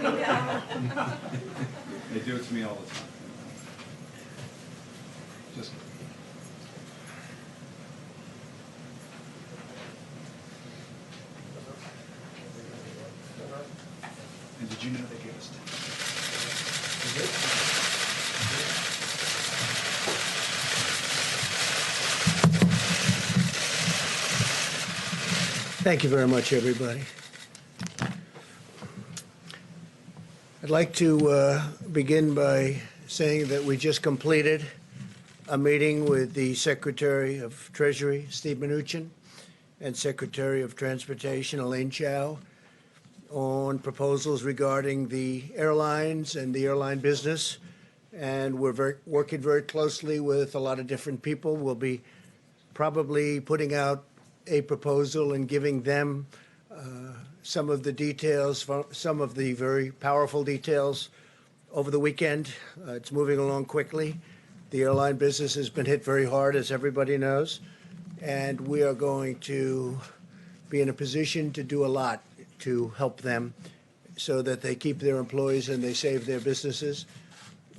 They do it to me all the time. Just and did you know they gave us 10? Thank you very much, everybody. I'd like to begin by saying that we just completed a meeting with the Secretary of Treasury, Steve Mnuchin, and Secretary of Transportation, Elaine Chao, on proposals regarding the airlines and the airline business. And we're working very closely with a lot of different people. We'll be probably putting out a proposal and giving them some of the details, some of the very powerful details over the weekend. It's moving along quickly. The airline business has been hit very hard, as everybody knows, and we are going to be in a position to do a lot to help them so that they keep their employees and they save their businesses.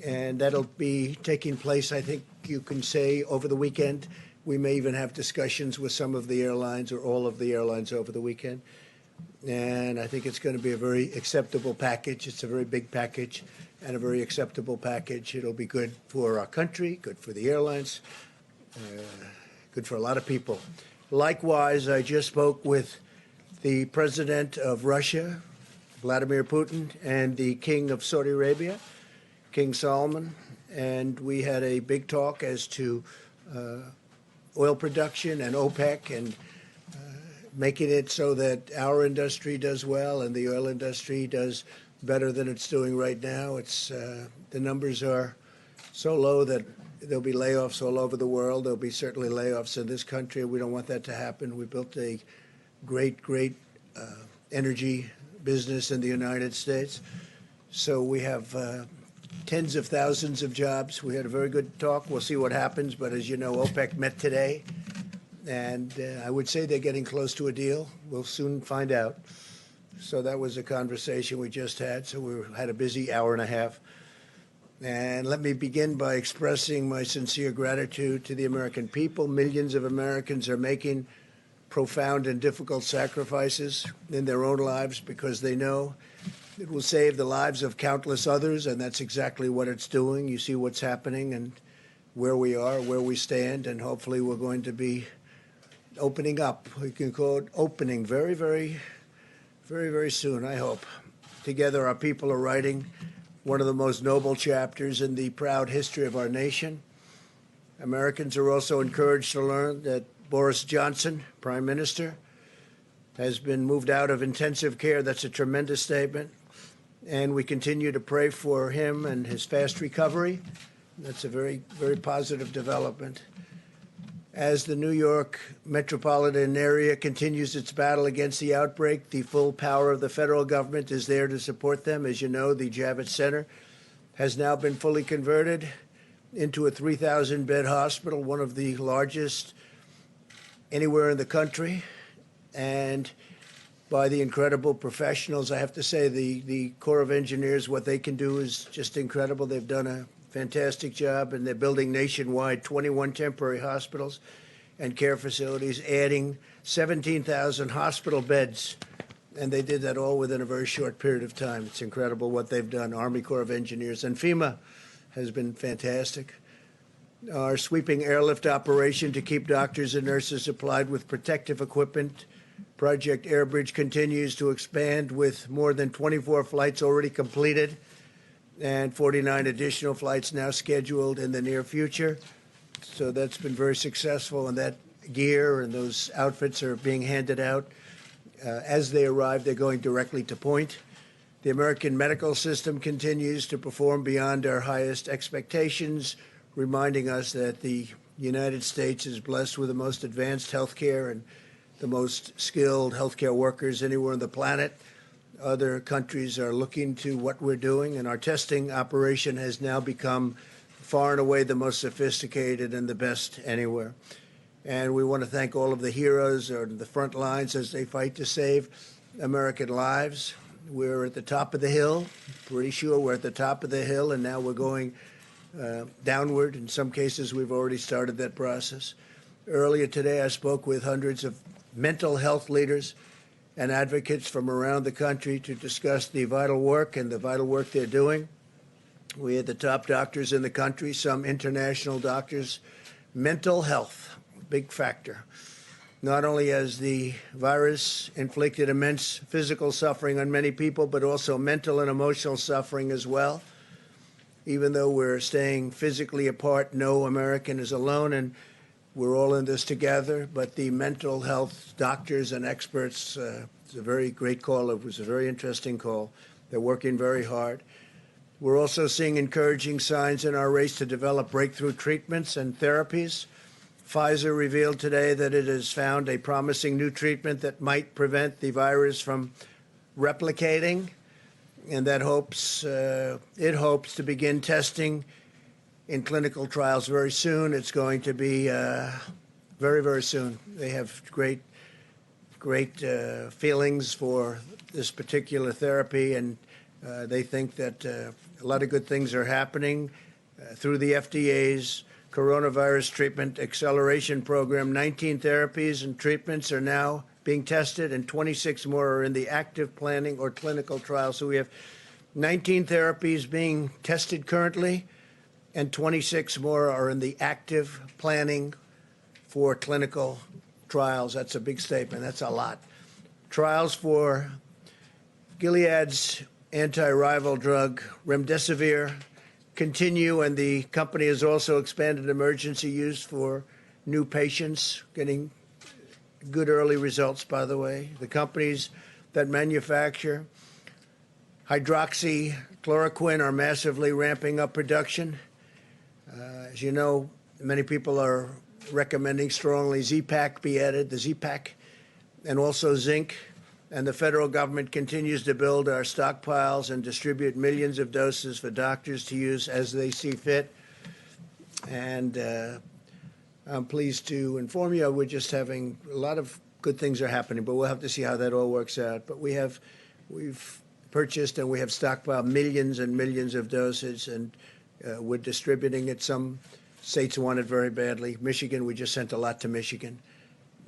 And that'll be taking place, I think you can say, over the weekend. We may even have discussions with some of the airlines or all of the airlines over the weekend. And I think it's going to be a very acceptable package. It's a very big package and a very acceptable package. It'll be good for our country, good for the airlines, good for a lot of people. Likewise, I just spoke with the president of Russia, Vladimir Putin, and the king of Saudi Arabia, King Salman, and we had a big talk as to oil production and OPEC and making it so that our industry does well and the oil industry does better than it's doing right now. It's the numbers are so low that there'll be layoffs all over the world. There'll be certainly layoffs in this country. We don't want that to happen. We built a great energy business in the United States. So we have tens of thousands of jobs. We had a very good talk. We'll see what happens. But as you know, OPEC met today. And I would say they're getting close to a deal. We'll soon find out. So that was a conversation we just had. So we had a busy hour and a half. And let me begin by expressing my sincere gratitude to the American people. Millions of Americans are making profound and difficult sacrifices in their own lives because they know it will save the lives of countless others, and that's exactly what it's doing. You see what's happening and where we are, where we stand, and hopefully we're going to be opening up. We can call it opening very, very, very, very soon, I hope. Together, our people are writing one of the most noble chapters in the proud history of our nation. Americans are also encouraged to learn that Boris Johnson, Prime Minister, has been moved out of intensive care. That's a tremendous statement. And we continue to pray for him and his fast recovery. That's a very, very positive development. As the New York metropolitan area continues its battle against the outbreak, the full power of the federal government is there to support them. As you know, the Javits Center has now been fully converted into a 3,000-bed hospital, one of the largest anywhere in the country. And by the incredible professionals, I have to say the Corps of Engineers, what they can do is just incredible. They've done a fantastic job, and they're building nationwide 21 temporary hospitals and care facilities, adding 17,000 hospital beds, and they did that all within a very short period of time. It's incredible what they've done. Army Corps of Engineers and FEMA has been fantastic. Our sweeping airlift operation to keep doctors and nurses supplied with protective equipment. Project Airbridge continues to expand with more than 24 flights already completed and 49 additional flights now scheduled in the near future. So that's been very successful, and that gear and those outfits are being handed out. As they arrive, they're going directly to point. The American medical system continues to perform beyond our highest expectations, reminding us that the United States is blessed with the most advanced health care and the most skilled healthcare workers anywhere on the planet. Other countries are looking to what we're doing, and our testing operation has now become far and away the most sophisticated and the best anywhere. And we want to thank all of the heroes on the front lines as they fight to save American lives. We're at the top of the hill. Pretty sure we're at the top of the hill, and now we're going downward. In some cases, we've already started that process. Earlier today, I spoke with hundreds of mental health leaders and advocates from around the country to discuss the vital work and the vital work they're doing. We had the top doctors in the country, some international doctors. Mental health, big factor. Not only has the virus inflicted immense physical suffering on many people, but also mental and emotional suffering as well. Even though we're staying physically apart, no American is alone, and we're all in this together. But the mental health doctors and experts, it's a very great call. It was a very interesting call. They're working very hard. We're also seeing encouraging signs in our race to develop breakthrough treatments and therapies. Pfizer revealed today that it has found a promising new treatment that might prevent the virus from replicating, and that it hopes to begin testing in clinical trials very soon. It's going to be very, very soon. They have great feelings for this particular therapy, and they think that a lot of good things are happening through the FDA's Coronavirus Treatment Acceleration Program. 19 therapies and treatments are now being tested, and 26 more are in the active planning or clinical trial. So we have 19 therapies being tested currently, and 26 more are in the active planning for clinical trials. That's a big statement. That's a lot. Trials for Gilead's anti-rival drug remdesivir continue, and the company has also expanded emergency use for new patients, getting good early results, by the way. The companies that manufacture hydroxychloroquine are massively ramping up production. As you know, many people are recommending strongly Z-Pak be added, the Z-Pak, and also zinc. And the federal government continues to build our stockpiles and distribute millions of doses for doctors to use as they see fit. And I'm pleased to inform you we're just having a lot of good things are happening, but we'll have to see how that all works out. But we've purchased and we have stockpiled millions and millions of doses, and we're distributing it. Some states want it very badly. Michigan, we just sent a lot to Michigan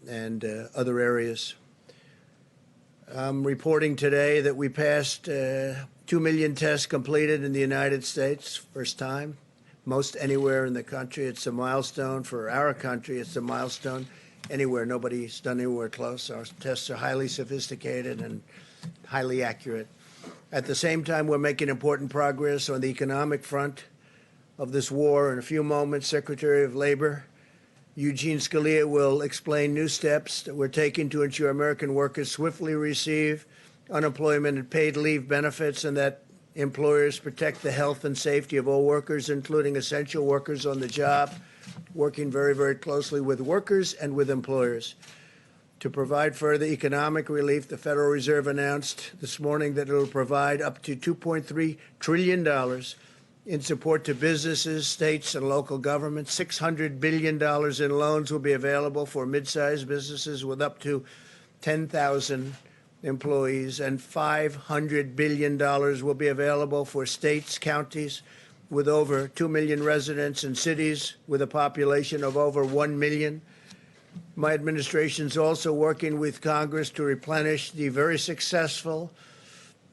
and other areas. I'm reporting today that we passed 2 million tests completed in the United States, first time, most anywhere in the country. It's a milestone for our country. It's a milestone anywhere. Nobody's done anywhere close. Our tests are highly sophisticated and highly accurate. At the same time, we're making important progress on the economic front of this war. In a few moments, Secretary of Labor Eugene Scalia will explain new steps that we're taking to ensure American workers swiftly receive unemployment and paid leave benefits, and that employers protect the health and safety of all workers, including essential workers on the job, working very, very closely with workers and with employers. To provide further economic relief, the Federal Reserve announced this morning that it will provide up to $2.3 trillion in support to businesses, states, and local governments. $600 billion in loans will be available for mid-sized businesses with up to 10,000 employees, and $500 billion will be available for states, counties with over 2 million residents, and cities with a population of over 1 million. My administration is also working with Congress to replenish the very successful,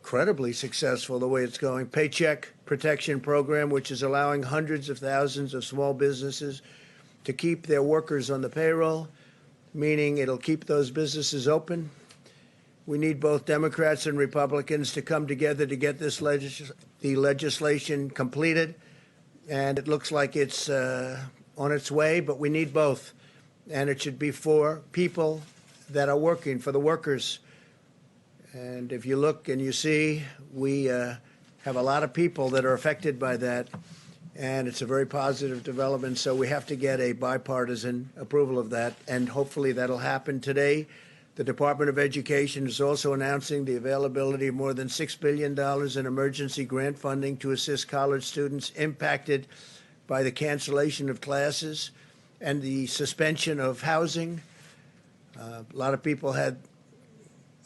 incredibly successful, the way it's going, Paycheck Protection Program, which is allowing hundreds of thousands of small businesses to keep their workers on the payroll, meaning it'll keep those businesses open. We need both Democrats and Republicans to come together to get this the legislation completed, and it looks like it's on its way, but we need both. And it should be for people that are working, for the workers. And if you look and you see, we have a lot of people that are affected by that, and it's a very positive development. So we have to get a bipartisan approval of that, and hopefully that'll happen today. The Department of Education is also announcing the availability of more than $6 billion in emergency grant funding to assist college students impacted by the cancellation of classes and the suspension of housing. A lot of people had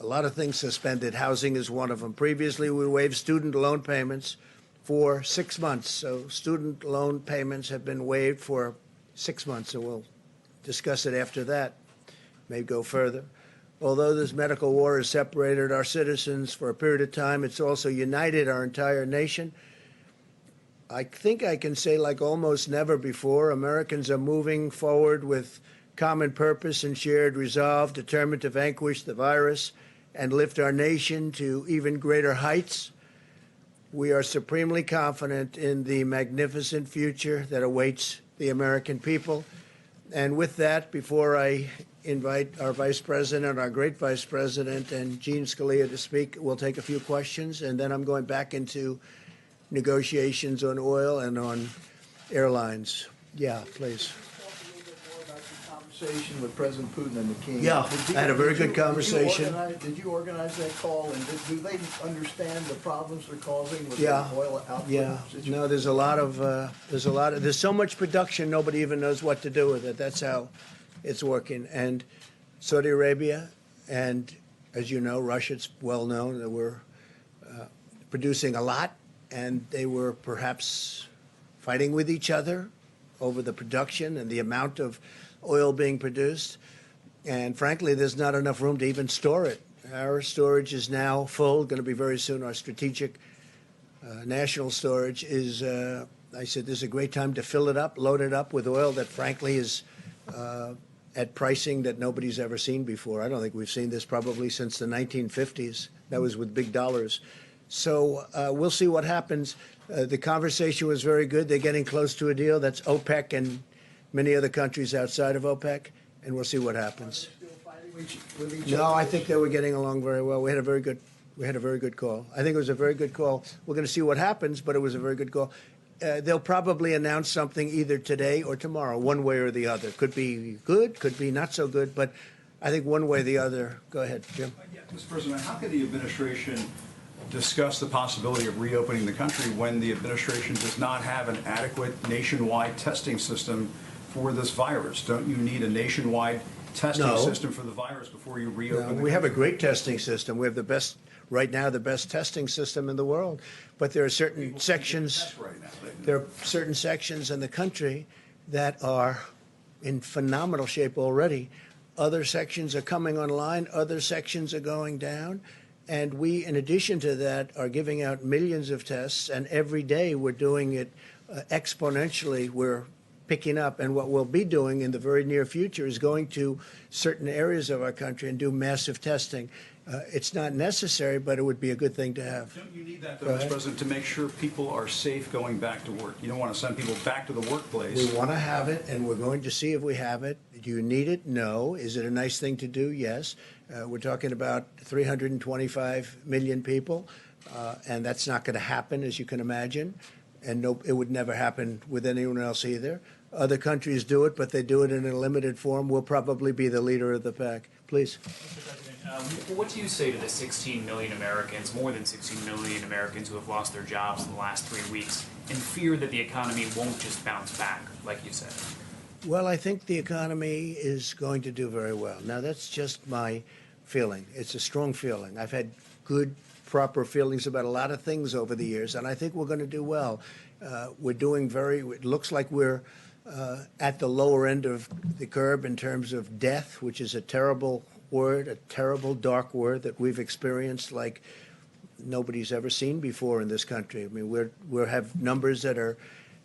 a lot of things suspended. Housing is one of them. Previously, we waived student loan payments for 6 months. So student loan payments have been waived for 6 months, and we'll discuss it after that, may go further. Although this medical war has separated our citizens for a period of time, it's also united our entire nation. I think I can say, like almost never before, Americans are moving forward with common purpose and shared resolve, determined to vanquish the virus and lift our nation to even greater heights. We are supremely confident in the magnificent future that awaits the American people. And with that, before I invite our Vice President, our great Vice President, and Gene Scalia to speak, we'll take a few questions, and then I'm going back into negotiations on oil and on airlines. Yeah, please. Conversation with President Putin and the King. Yeah, I had a very good conversation. Did you organize that call, and do they understand the problems they're causing with Yeah, the oil output? yeah. No, there's so much production, nobody even knows what to do with it. That's how it's working. And Saudi Arabia and, as you know, Russia, it's well known that we're producing a lot, and they were perhaps fighting with each other over the production and the amount of oil being produced. And frankly, there's not enough room to even store it. Our storage is now full, going to be very soon. Our strategic national storage is, I said, this is a great time to fill it up, load it up with oil that frankly is at pricing that nobody's ever seen before. I don't think we've seen this probably since the 1950s. That was with big dollars. So we'll see what happens. The conversation was very good. They're getting close to a deal. That's OPEC and many other countries outside of OPEC, and we'll see what happens. Are they still fighting with each No, other? I think they were getting along very well. We had a very good call. I think it was a very good call. We're going to see what happens, but it was a very good call. They'll probably announce something either today or tomorrow, one way or the other. Could be good, could be not so good, but I think one way or the other. Go ahead, Jim. Yeah, Mr. President, how could the administration discuss the possibility of reopening the country when the administration does not have an adequate nationwide testing system for this virus? Don't you need a nationwide testing No. system for the virus before you reopen the We have a country? great testing system. We have the best, right now, the best testing system in the world. But there are certain People can't sections. test right now. There are certain sections in the country that are in phenomenal shape already. Other sections are coming online. Other sections are going down. And we, in addition to that, are giving out millions of tests. And every day we're doing it exponentially. We're picking up. And what we'll be doing in the very near future is going to certain areas of our country and do massive testing. It's not necessary, but it would be a good thing to have. Don't you need that, Go though, ahead. Mr. President, to make sure people are safe going back to work? You don't want to send people back to the workplace. We want to have it, and we're going to see if we have it. Do you need it? No. Is it a nice thing to do? Yes. We're talking about 325 million people, and that's not going to happen, as you can imagine. And no, it would never happen with anyone else either. Other countries do it, but they do it in a limited form. We'll probably be the leader of the pack. Please. Mr. President, what do you say to the 16 million Americans, more than 16 million Americans who have lost their jobs in the last 3 weeks, and fear that the economy won't just bounce back, like you said? Well, I think the economy is going to do very well. Now, that's just my feeling. It's a strong feeling. I've had good, proper feelings about a lot of things over the years, and I think we're going to do well. We're doing it looks like we're at the lower end of the curve in terms of death, which is a terrible word, a terrible, dark word that we've experienced like nobody's ever seen before in this country. I mean, we have numbers that are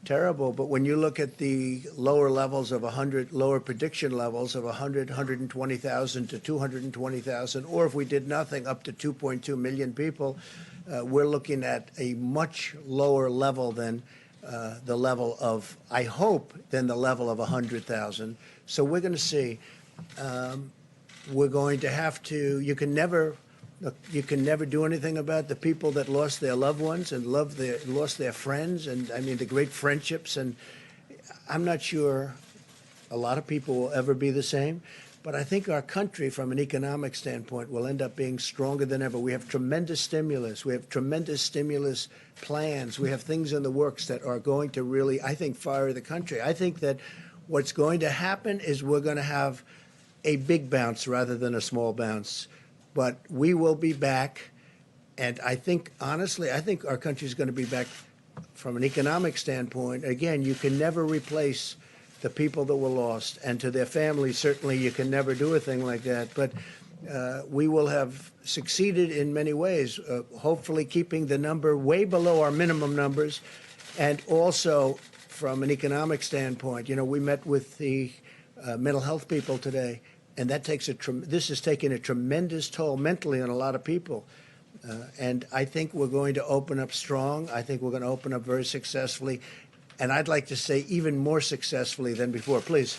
terrible, but when you look at the lower levels of 100, lower prediction levels of 100, 120,000 to 220,000, or if we did nothing, up to 2.2 million people, we're looking at a much lower level than the level of, I hope, than the level of 100,000. So we're going to see. We're going to have to. You can never do anything about the people that lost their loved ones and lost their friends, and I mean the great friendships. And I'm not sure a lot of people will ever be the same, but I think our country, from an economic standpoint, will end up being stronger than ever. We have tremendous stimulus. We have tremendous stimulus plans. We have things in the works that are going to really, I think, fire the country. I think that what's going to happen is we're going to have a big bounce rather than a small bounce. but we will be back. And I think, honestly, I think our country is going to be back from an economic standpoint. Again, you can never replace the people that were lost, and to their families, certainly you can never do a thing like that. But we will have succeeded in many ways, hopefully keeping the number way below our minimum numbers, and also from an economic standpoint. You know, we met with the mental health people today, and that takes this has taken a tremendous toll mentally on a lot of people. And I think we're going to open up strong. I think we're going to open up very successfully. And I'd like to say even more successfully than before. Please.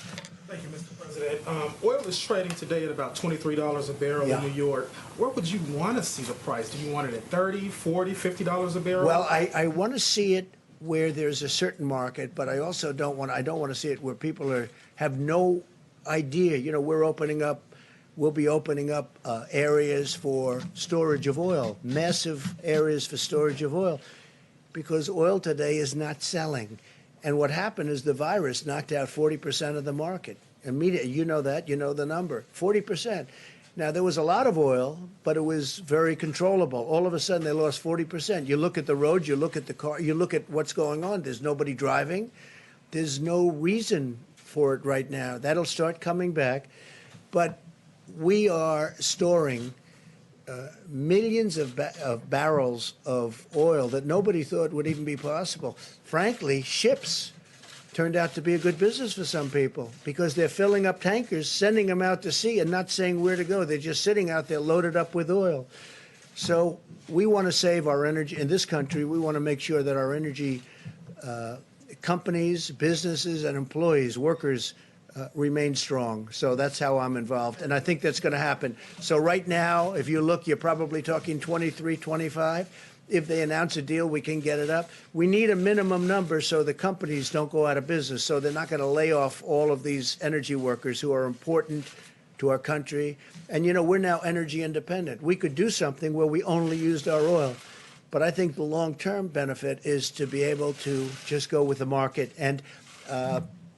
Thank you, Mr. President. Oil is trading today at about $23 a barrel in New York. Where would you want to see the price? Do you want it at $30, $40, $50 a barrel? Well, I want to see it where there's a certain market, but I also don't want to see it where people have no idea. You know, we'll be opening up areas for storage of oil, massive areas for storage of oil, because oil today is not selling. And what happened is the virus knocked out 40% of the market. Immediately, you know that, you know the number, 40%. Now, there was a lot of oil, but it was very controllable. All of a sudden, they lost 40%. You look at the roads, you look at the car, you look at what's going on. There's nobody driving. There's no reason for it right now. That'll start coming back. But we are storing millions of barrels of oil that nobody thought would even be possible. Frankly, ships turned out to be a good business for some people because they're filling up tankers, sending them out to sea and not saying where to go. They're just sitting out there loaded up with oil. So we want to save our energy in this country. We want to make sure that our energy companies, businesses, and employees, workers, remain strong. So that's how I'm involved. And I think that's going to happen. So right now, if you look, you're probably talking 23, 25. If they announce a deal, we can get it up. We need a minimum number so the companies don't go out of business. So they're not going to lay off all of these energy workers who are important to our country. And, you know, we're now energy independent. We could do something where we only used our oil. But I think the long-term benefit is to be able to just go with the market. And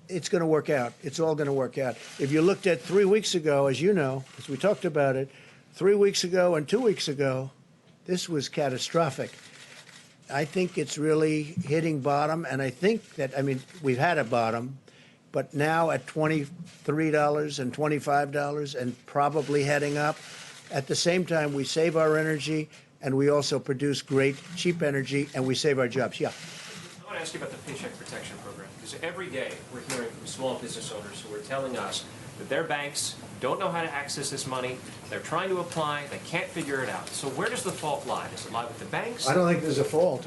it's going to work out. It's all going to work out. If you looked at 3 weeks ago, as you know, as we talked about it, 3 weeks ago and 2 weeks ago, this was catastrophic. I think it's really hitting bottom, and I think that, I mean, we've had a bottom, but now at $23 and $25 and probably heading up. At the same time, we save our energy, and we also produce great, cheap energy, and we save our jobs. Yeah. I want to ask you about the Paycheck Protection Program, because every day we're hearing from small business owners who are telling us that their banks don't know how to access this money. They're trying to apply. They can't figure it out. So where does the fault lie? Does it lie with the banks? I don't think there's a fault.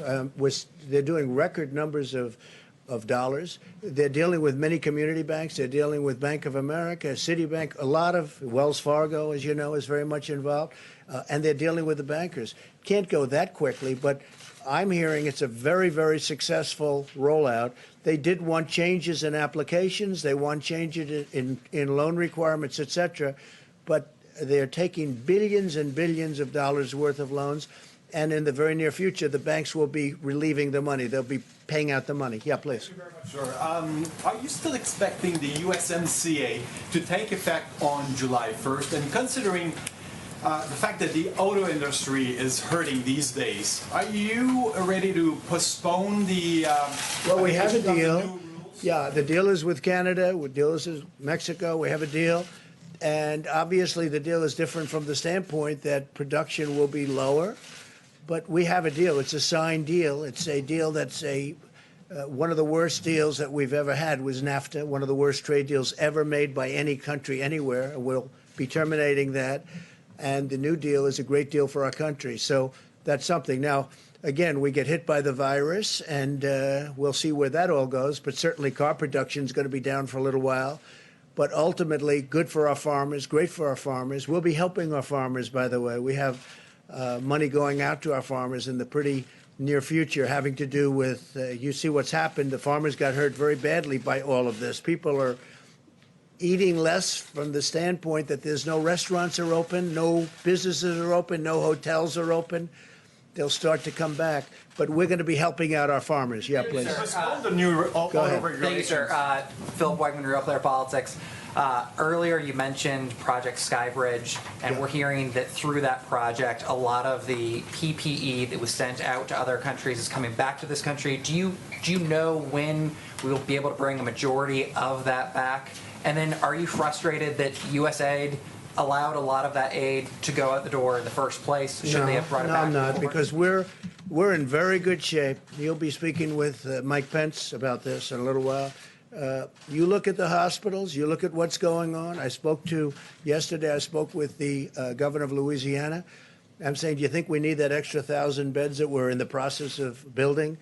They're doing record numbers of dollars. They're dealing with many community banks. They're dealing with Bank of America, Citibank, a lot of Wells Fargo, as you know, is very much involved. And they're dealing with the bankers. Can't go that quickly, but I'm hearing it's a very, very successful rollout. They did want changes in applications. They want changes in loan requirements, et cetera. But they're taking billions and billions of dollars worth of loans. And in the very near future, the banks will be relieving the money. They'll be paying out the money. Yeah, please. Sure. Are you still expecting the USMCA to take effect on July 1st? And considering the fact that the auto industry is hurting these days, are you ready to postpone the well, we have a application of the deal. new rules? Yeah, the deal is with Canada. The deal is with Mexico. We have a deal. And obviously the deal is different from the standpoint that production will be lower. But we have a deal. It's a signed deal. It's a deal that's one of the worst deals that we've ever had was NAFTA, one of the worst trade deals ever made by any country anywhere. We'll be terminating that. And the new deal is a great deal for our country. So that's something. Now, again, we get hit by the virus, and we'll see where that all goes. But certainly car production is going to be down for a little while. But ultimately, good for our farmers, great for our farmers. We'll be helping our farmers, by the way. We have money going out to our farmers in the pretty near future having to do with, you see what's happened. The farmers got hurt very badly by all of this. People are eating less from the standpoint that there's no restaurants are open, no businesses are open, no hotels are open. they'll start to come back. But we're going to be helping out our farmers. Yeah, please. Postpone the new auto ahead. regulations. Thank you, sir. Philip Wegman, Real Clear Politics. Earlier, you mentioned Project Skybridge, and we're hearing that through that project, a lot of the PPE that was sent out to other countries is coming back to this country. Do you know when we will be able to bring a majority of that back? And then, are you frustrated that USAID allowed a lot of that aid to go out the door in the first place? Should they have brought it back? I'm not, before? because we're in very good shape. You'll be speaking with Mike Pence about this in a little while. You look at the hospitals, you look at what's going on. Yesterday I spoke with the governor of Louisiana. I'm saying, do you think we need that extra 1,000 beds that we're in the process of building?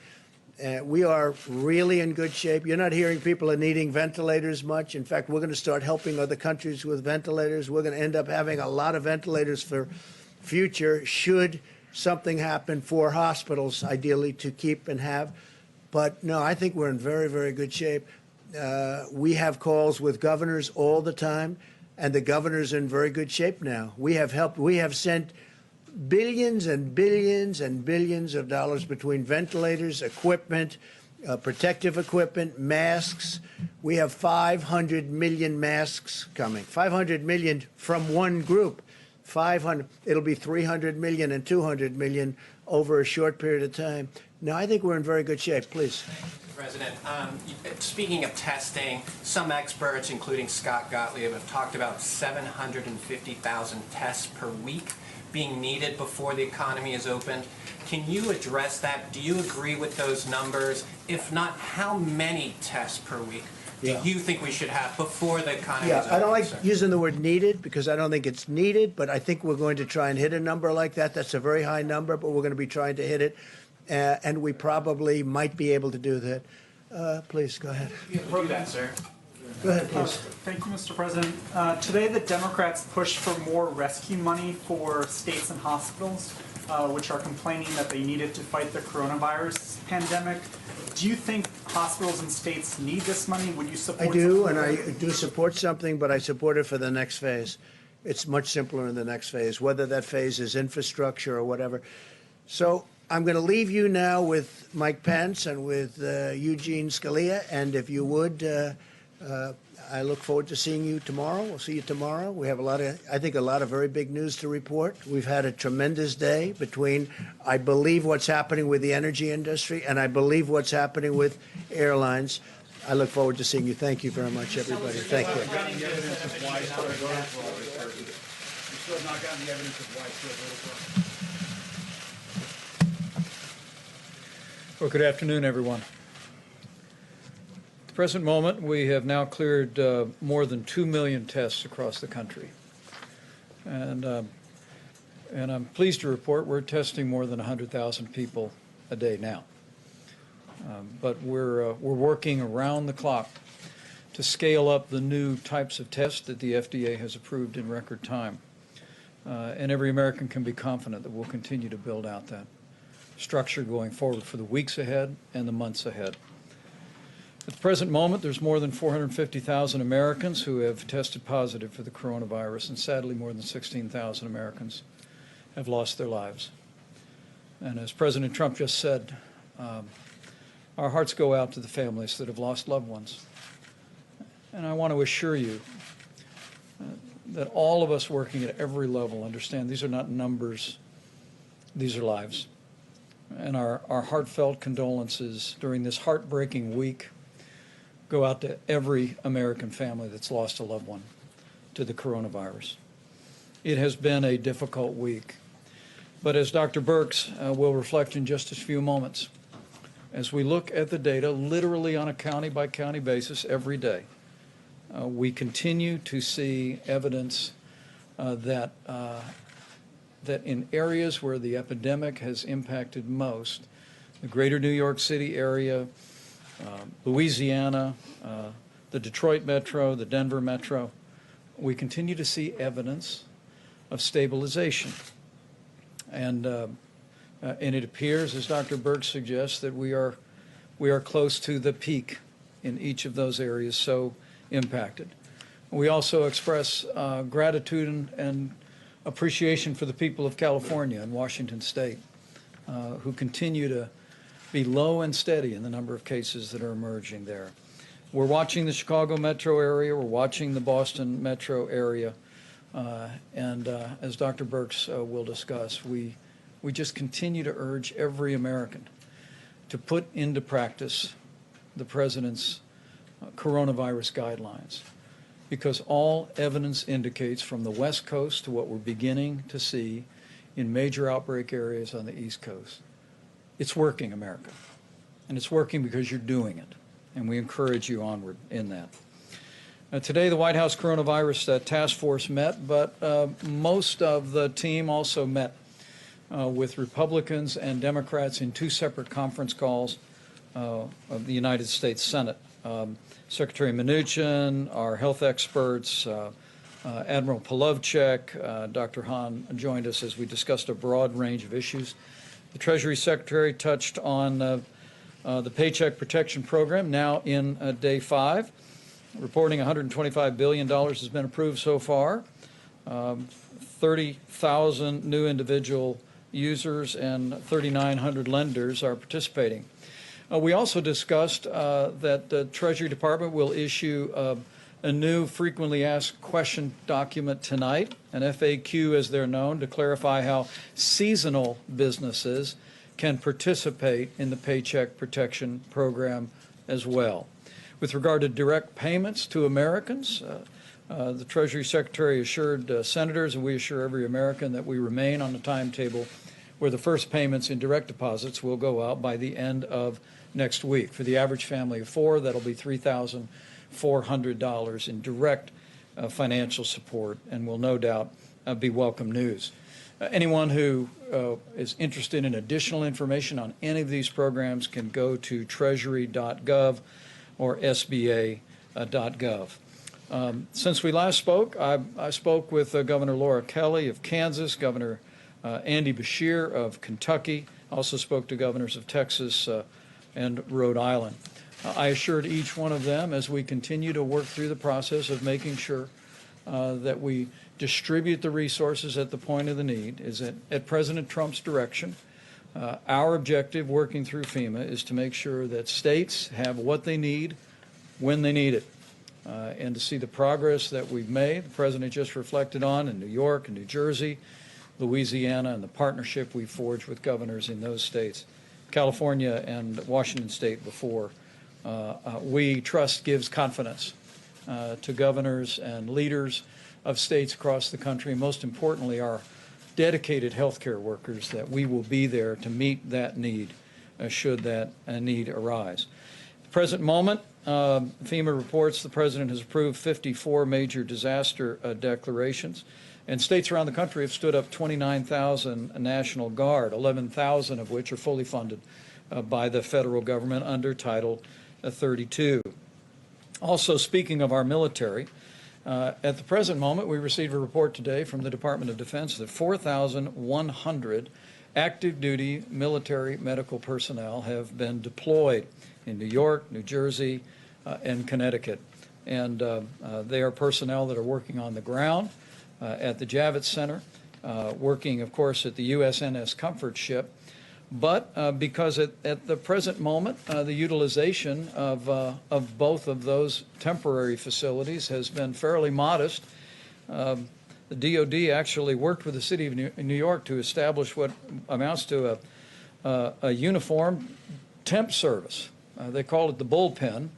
We are really in good shape. You're not hearing people are needing ventilators much. In fact, we're going to start helping other countries with ventilators. We're going to end up having a lot of ventilators for future should something happen for hospitals, ideally to keep and have. But no, I think we're in very, very good shape. We have calls with governors all the time, and the governors are in very good shape now. We have sent billions and billions and billions of dollars between ventilators, equipment, protective equipment, masks. We have 500 million masks coming. 500 million from one group. 500. It'll be 300 million and 200 million over a short period of time. Now, I think we're in very good shape. Please. President, speaking of testing, some experts, including Scott Gottlieb, have talked about 750,000 tests per week being needed before the economy is opened. Can you address that? Do you agree with those numbers? If not, how many tests per week do you think we should have before the economy is open? I don't like sir? using the word needed because I don't think it's needed, but I think we're going to try and hit a number like that. That's a very high number, but we're going to be trying to hit it. And we probably might be able to do that. Please, go ahead. Do that, sir. Go ahead, please. Thank you, Mr. President. Today, the Democrats pushed for more rescue money for states and hospitals, which are complaining that they need it to fight the coronavirus pandemic. Do you think hospitals and states need this money? Would you support I do, something and like I do support something, but I support it for the next phase. It's much simpler in the next phase, whether that phase is infrastructure or whatever. So I'm going to leave you now with Mike Pence and with Eugene Scalia, and if you would, I look forward to seeing you tomorrow. We'll see you tomorrow. We have I think, a lot of very big news to report. We've had a tremendous day between, I believe, what's happening with the energy industry, and I believe what's happening with airlines. I look forward to seeing you. Thank you very much, everybody. Thank you. You still have not gotten the evidence of widespread voter fraud. Well, good afternoon, everyone. At the present moment, we have now cleared more than 2 million tests across the country. And I'm pleased to report we're testing more than 100,000 people a day now. But we're working around the clock to scale up the new types of tests that the FDA has approved in record time. And every American can be confident that we'll continue to build out that structure going forward for the weeks ahead and the months ahead. At the present moment, there's more than 450,000 Americans who have tested positive for the coronavirus, and sadly, more than 16,000 Americans have lost their lives. And as President Trump just said, our hearts go out to the families that have lost loved ones. And I want to assure you that all of us working at every level understand these are not numbers, these are lives. And our heartfelt condolences during this heartbreaking week go out to every American family that's lost a loved one to the coronavirus. It has been a difficult week. But as Dr. Birx will reflect in just a few moments, as we look at the data literally on a county-by-county basis every day, we continue to see evidence that in areas where the epidemic has impacted most, the greater New York City area, Louisiana, the Detroit metro, the Denver metro, we continue to see evidence of stabilization. And it appears, as Dr. Birx suggests, that we are close to the peak in each of those areas so impacted. We also express gratitude and appreciation for the people of California and Washington State who continue to be low and steady in the number of cases that are emerging there. We're watching the Chicago metro area, we're watching the Boston metro area, and as Dr. Birx will discuss, we just continue to urge every American to put into practice the President's coronavirus guidelines, because all evidence indicates from the West Coast to what we're beginning to see in major outbreak areas on the East Coast, it's working, America. And it's working because you're doing it. And we encourage you onward in that. Today, the White House Coronavirus Task Force met, but most of the team also met with Republicans and Democrats in two separate conference calls of the United States Senate. Secretary Mnuchin, our health experts, Admiral Polovchek, Dr. Hahn joined us as we discussed a broad range of issues. The Treasury Secretary touched on the Paycheck Protection Program, now in day 5, reporting $125 billion has been approved so far. 30,000 new individual users and 3,900 lenders are participating. We also discussed that the Treasury Department will issue a new frequently asked question document tonight, an FAQ as they're known, to clarify how seasonal businesses can participate in the Paycheck Protection Program as well. With regard to direct payments to Americans, the Treasury Secretary assured senators, and we assure every American, that we remain on the timetable where the first payments in direct deposits will go out by the end of next week. For the average family of 4, that'll be $3,400 in direct financial support, and will no doubt be welcome news. Anyone who is interested in additional information on any of these programs can go to treasury.gov or sba.gov. Since we last spoke, I spoke with Governor Laura Kelly of Kansas, Governor Andy Beshear of Kentucky, also spoke to governors of Texas and Rhode Island. I assured each one of them, as we continue to work through the process of making sure that we distribute the resources at the point of the need, is that at President Trump's direction, our objective working through FEMA is to make sure that states have what they need when they need it. And to see the progress that we've made, the President just reflected on in New York and New Jersey, Louisiana, and the partnership we forged with governors in those states, California and Washington State before. We trust gives confidence to governors and leaders of states across the country, and most importantly, our dedicated healthcare workers, that we will be there to meet that need should that need arise. At the present moment, FEMA reports the President has approved 54 major disaster declarations, and states around the country have stood up 29,000 National Guard, 11,000 of which are fully funded by the federal government under Title 32. Also, speaking of our military, at the present moment, we received a report today from the Department of Defense that 4,100 active duty military medical personnel have been deployed in New York, New Jersey, and Connecticut. And they are personnel that are working on the ground at the Javits Center, working, of course, at the USNS Comfort ship. But because at the present moment, the utilization of both of those temporary facilities has been fairly modest. The DOD actually worked with the city of New York to establish what amounts to a uniform temp service. They call it the bullpen.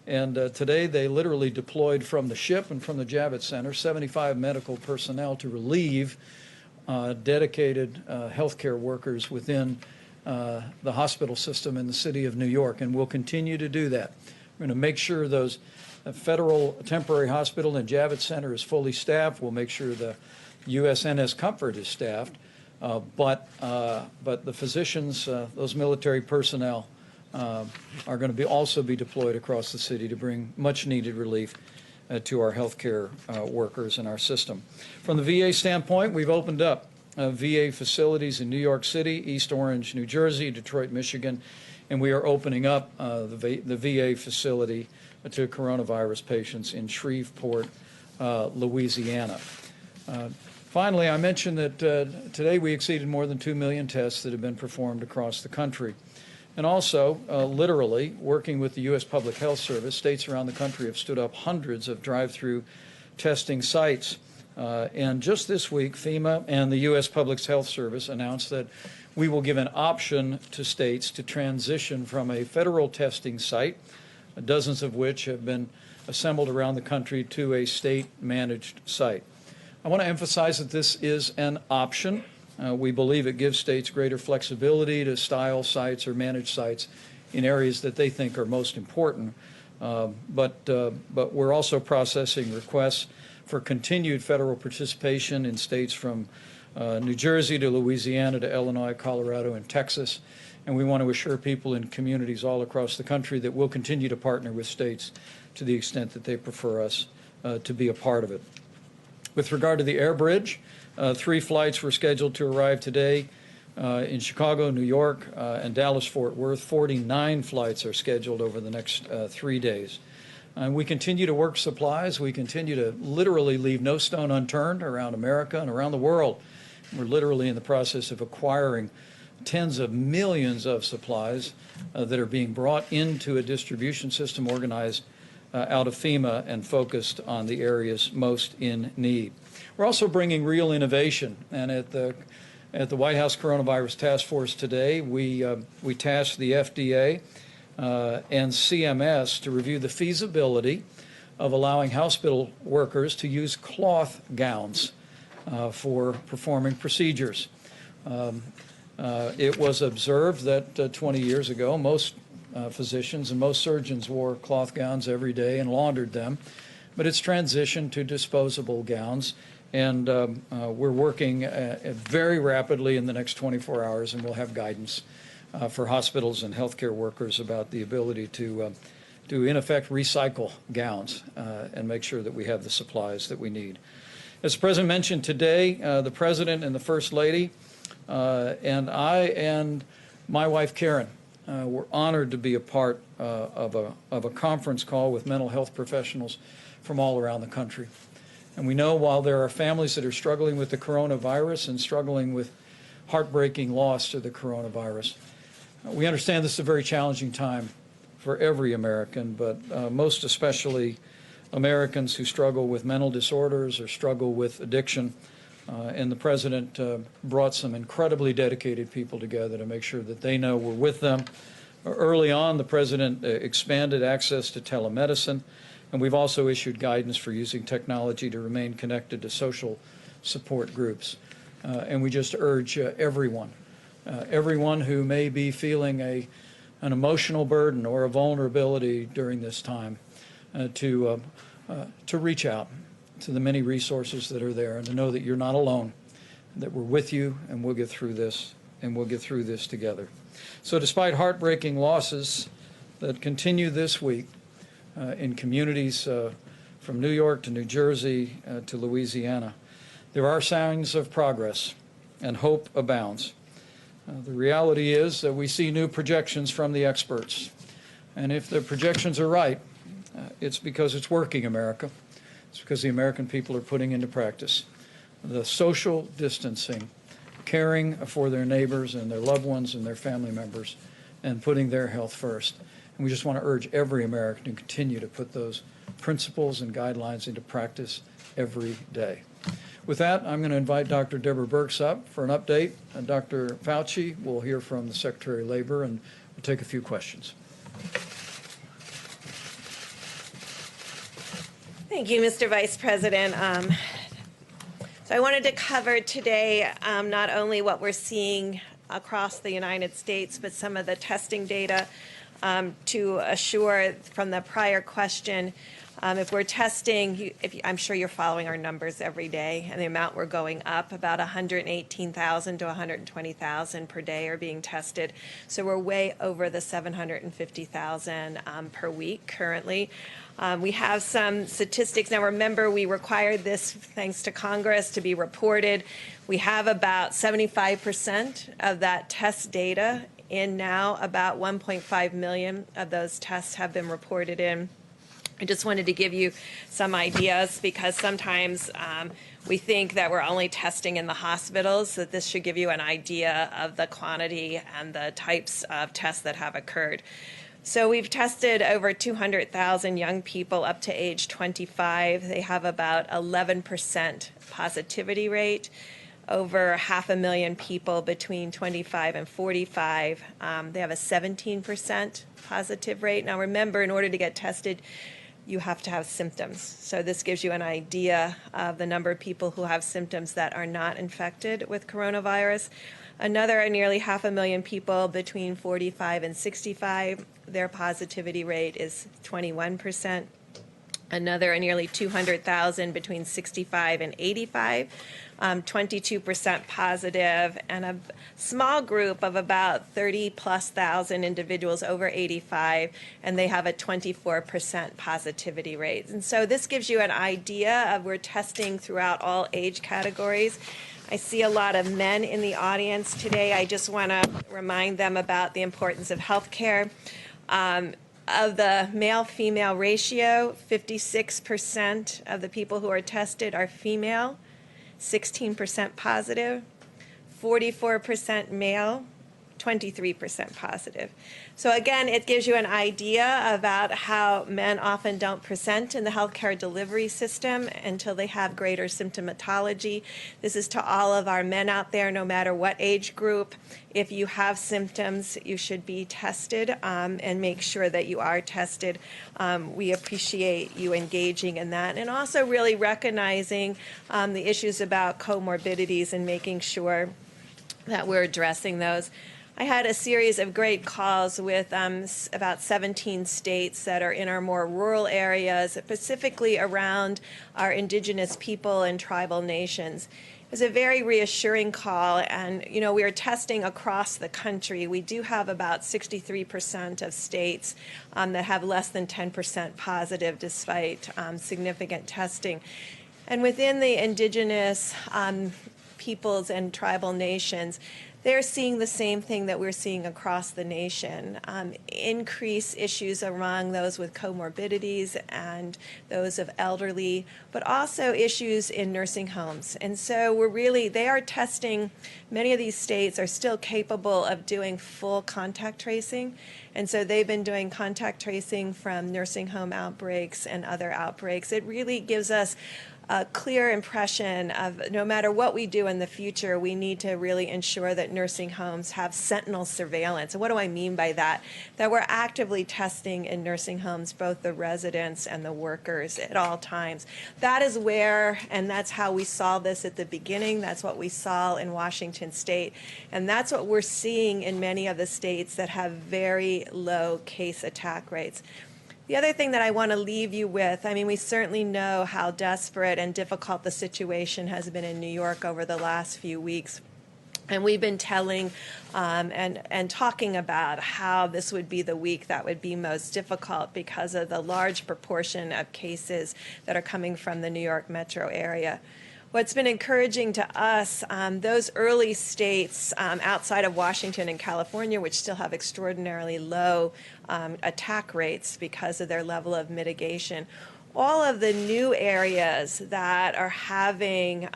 And today they literally deployed from the ship and from the Javits Center 75 medical personnel to relieve dedicated healthcare workers within the hospital system in the city of New York, and we'll continue to do that. We're going to make sure those federal temporary hospital and Javits Center is fully staffed. We'll make sure the USNS Comfort is staffed, but the physicians, those military personnel, are going to also be deployed across the city to bring much-needed relief to our healthcare workers in our system. From the VA standpoint, we've opened up VA facilities in New York City, East Orange, New Jersey, Detroit, Michigan, and we are opening up the VA facility to coronavirus patients in Shreveport, Louisiana. Finally, I mentioned that today we exceeded more than 2 million tests that have been performed across the country. And also, literally, working with the U.S. Public Health Service, states around the country have stood up hundreds of drive-through testing sites. And just this week, FEMA and the U.S. Public Health Service announced that we will give an option to states to transition from a federal testing site, dozens of which have been assembled around the country, to a state-managed site. I want to emphasize that this is an option. We believe it gives states greater flexibility to style sites or manage sites in areas that they think are most important. But we're also processing requests for continued federal participation in states from New Jersey to Louisiana to Illinois, Colorado, and Texas. And we want to assure people in communities all across the country that we'll continue to partner with states to the extent that they prefer us to be a part of it. With regard to the air bridge, 3 flights were scheduled to arrive today in Chicago, New York, and Dallas-Fort Worth. 49 flights are scheduled over the next 3 days. And we continue to work supplies. We continue to literally leave no stone unturned around America and around the world. We're literally in the process of acquiring tens of millions of supplies that are being brought into a distribution system organized out of FEMA and focused on the areas most in need. We're also bringing real innovation, and at the White House Coronavirus Task Force today, we tasked the FDA and CMS to review the feasibility of allowing hospital workers to use cloth gowns for performing procedures. It was observed that 20 years ago, most physicians and most surgeons wore cloth gowns every day and laundered them, but it's transitioned to disposable gowns, and we're working very rapidly in the next 24 hours, and we'll have guidance for hospitals and healthcare workers about the ability to in effect, recycle gowns and make sure that we have the supplies that we need. As the President mentioned today, the President and the First Lady and I and my wife, Karen, we're honored to be a part of a conference call with mental health professionals from all around the country. And we know while there are families that are struggling with the coronavirus and struggling with heartbreaking loss to the coronavirus, we understand this is a very challenging time for every American, but most especially Americans who struggle with mental disorders or struggle with addiction. And the President brought some incredibly dedicated people together to make sure that they know we're with them. Early on, the President expanded access to telemedicine, and we've also issued guidance for using technology to remain connected to social support groups. And we just urge everyone who may be feeling an emotional burden or a vulnerability during this time to reach out to the many resources that are there, and to know that you're not alone, that we're with you, and we'll get through this, and we'll get through this together. So despite heartbreaking losses that continue this week in communities from New York to New Jersey to Louisiana, there are signs of progress, and hope abounds. The reality is that we see new projections from the experts, and if the projections are right, it's because it's working, America. It's because the American people are putting into practice the social distancing, caring for their neighbors and their loved ones and their family members, and putting their health first. And we just want to urge every American to continue to put those principles and guidelines into practice every day. With that, I'm going to invite Dr. Deborah Birx up for an update. Dr. Fauci will hear from the Secretary of Labor, and we'll take a few questions. Thank you, Mr. Vice President. So I wanted to cover today not only what we're seeing across the United States, but some of the testing data to assure from the prior question, if we're testing, I'm sure you're following our numbers every day, and the amount we're going up, about 118,000 to 120,000 per day are being tested. So we're way over the 750,000 per week currently. We have some statistics. Now, remember, we required this, thanks to Congress, to be reported. We have about 75% of that test data in now. About 1.5 million of those tests have been reported in. I just wanted to give you some ideas because sometimes we think that we're only testing in the hospitals, that this should give you an idea of the quantity and the types of tests that have occurred. So we've tested over 200,000 young people up to age 25. They have about 11% positivity rate. Over 500,000 people between 25 and 45. They have a 17% positive rate. Now remember, in order to get tested, you have to have symptoms. So this gives you an idea of the number of people who have symptoms that are not infected with coronavirus. Another nearly 500,000 people between 45 and 65, their positivity rate is 21%. Another nearly 200,000 between 65 and 85, 22% positive, and a small group of about 30+ thousand individuals over 85, and they have a 24% positivity rate. And so this gives you an idea of we're testing throughout all age categories. I see a lot of men in the audience today. I just want to remind them about the importance of health care. Of the male-female ratio, 56% of the people who are tested are female, 16% positive, 44% male, 23% positive. So again, it gives you an idea about how men often don't present in the healthcare delivery system until they have greater symptomatology. This is to all of our men out there, no matter what age group. If you have symptoms, you should be tested and make sure that you are tested. We appreciate you engaging in that, and also really recognizing the issues about comorbidities and making sure that we're addressing those. I had a series of great calls with about 17 states that are in our more rural areas, specifically around our indigenous people and tribal nations. It was a very reassuring call, and we are testing across the country. We do have about 63% of states that have less than 10% positive despite significant testing. And within the indigenous peoples and tribal nations, they're seeing the same thing that we're seeing across the nation. Increased issues among those with comorbidities and those of elderly, but also issues in nursing homes. And so they are testing, many of these states are still capable of doing full contact tracing. And so they've been doing contact tracing from nursing home outbreaks and other outbreaks. It really gives us a clear impression of no matter what we do in the future, we need to really ensure that nursing homes have sentinel surveillance. And what do I mean by that? That we're actively testing in nursing homes, both the residents and the workers at all times. That is where, and that's how we saw this at the beginning. That's what we saw in Washington State. And that's what we're seeing in many of the states that have very low case attack rates. The other thing that I want to leave you with, we certainly know how desperate and difficult the situation has been in New York over the last few weeks. And we've been telling and talking about how this would be the week that would be most difficult because of the large proportion of cases that are coming from the New York metro area. What's been encouraging to us, those early states outside of Washington and California, which still have extraordinarily low attack rates because of their level of mitigation, all of the new areas that are having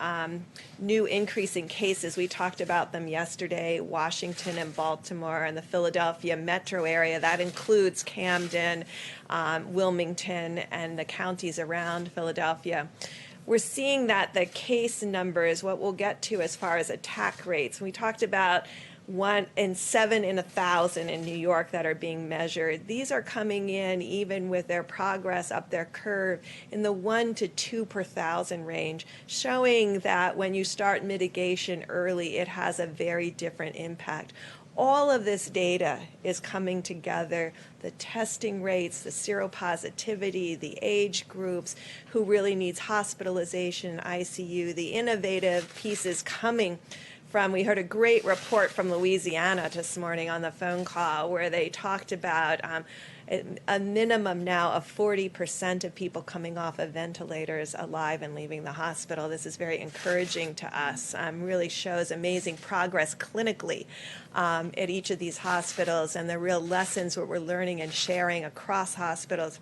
new increasing cases, we talked about them yesterday, Washington and Baltimore and the Philadelphia metro area. That includes Camden, Wilmington, and the counties around Philadelphia. We're seeing that the case numbers, what we'll get to as far as attack rates, we talked about 1 in 7 in 1,000 in New York that are being measured. These are coming in, even with their progress up their curve, in the 1 to 2 per 1,000 range, showing that when you start mitigation early, it has a very different impact. All of this data is coming together, the testing rates, the seropositivity, the age groups, who really needs hospitalization, ICU, the innovative pieces coming from, we heard a great report from Louisiana this morning on the phone call where they talked about a minimum now of 40% of people coming off of ventilators alive and leaving the hospital. This is very encouraging to us. Really shows amazing progress clinically at each of these hospitals and the real lessons what we're learning and sharing across hospitals.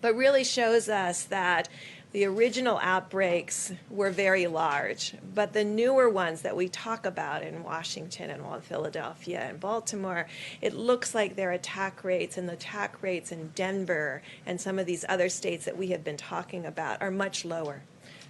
but really shows us that the original outbreaks were very large, but the newer ones that we talk about in Washington and Philadelphia and Baltimore, it looks like their attack rates and the attack rates in Denver and some of these other states that we have been talking about are much lower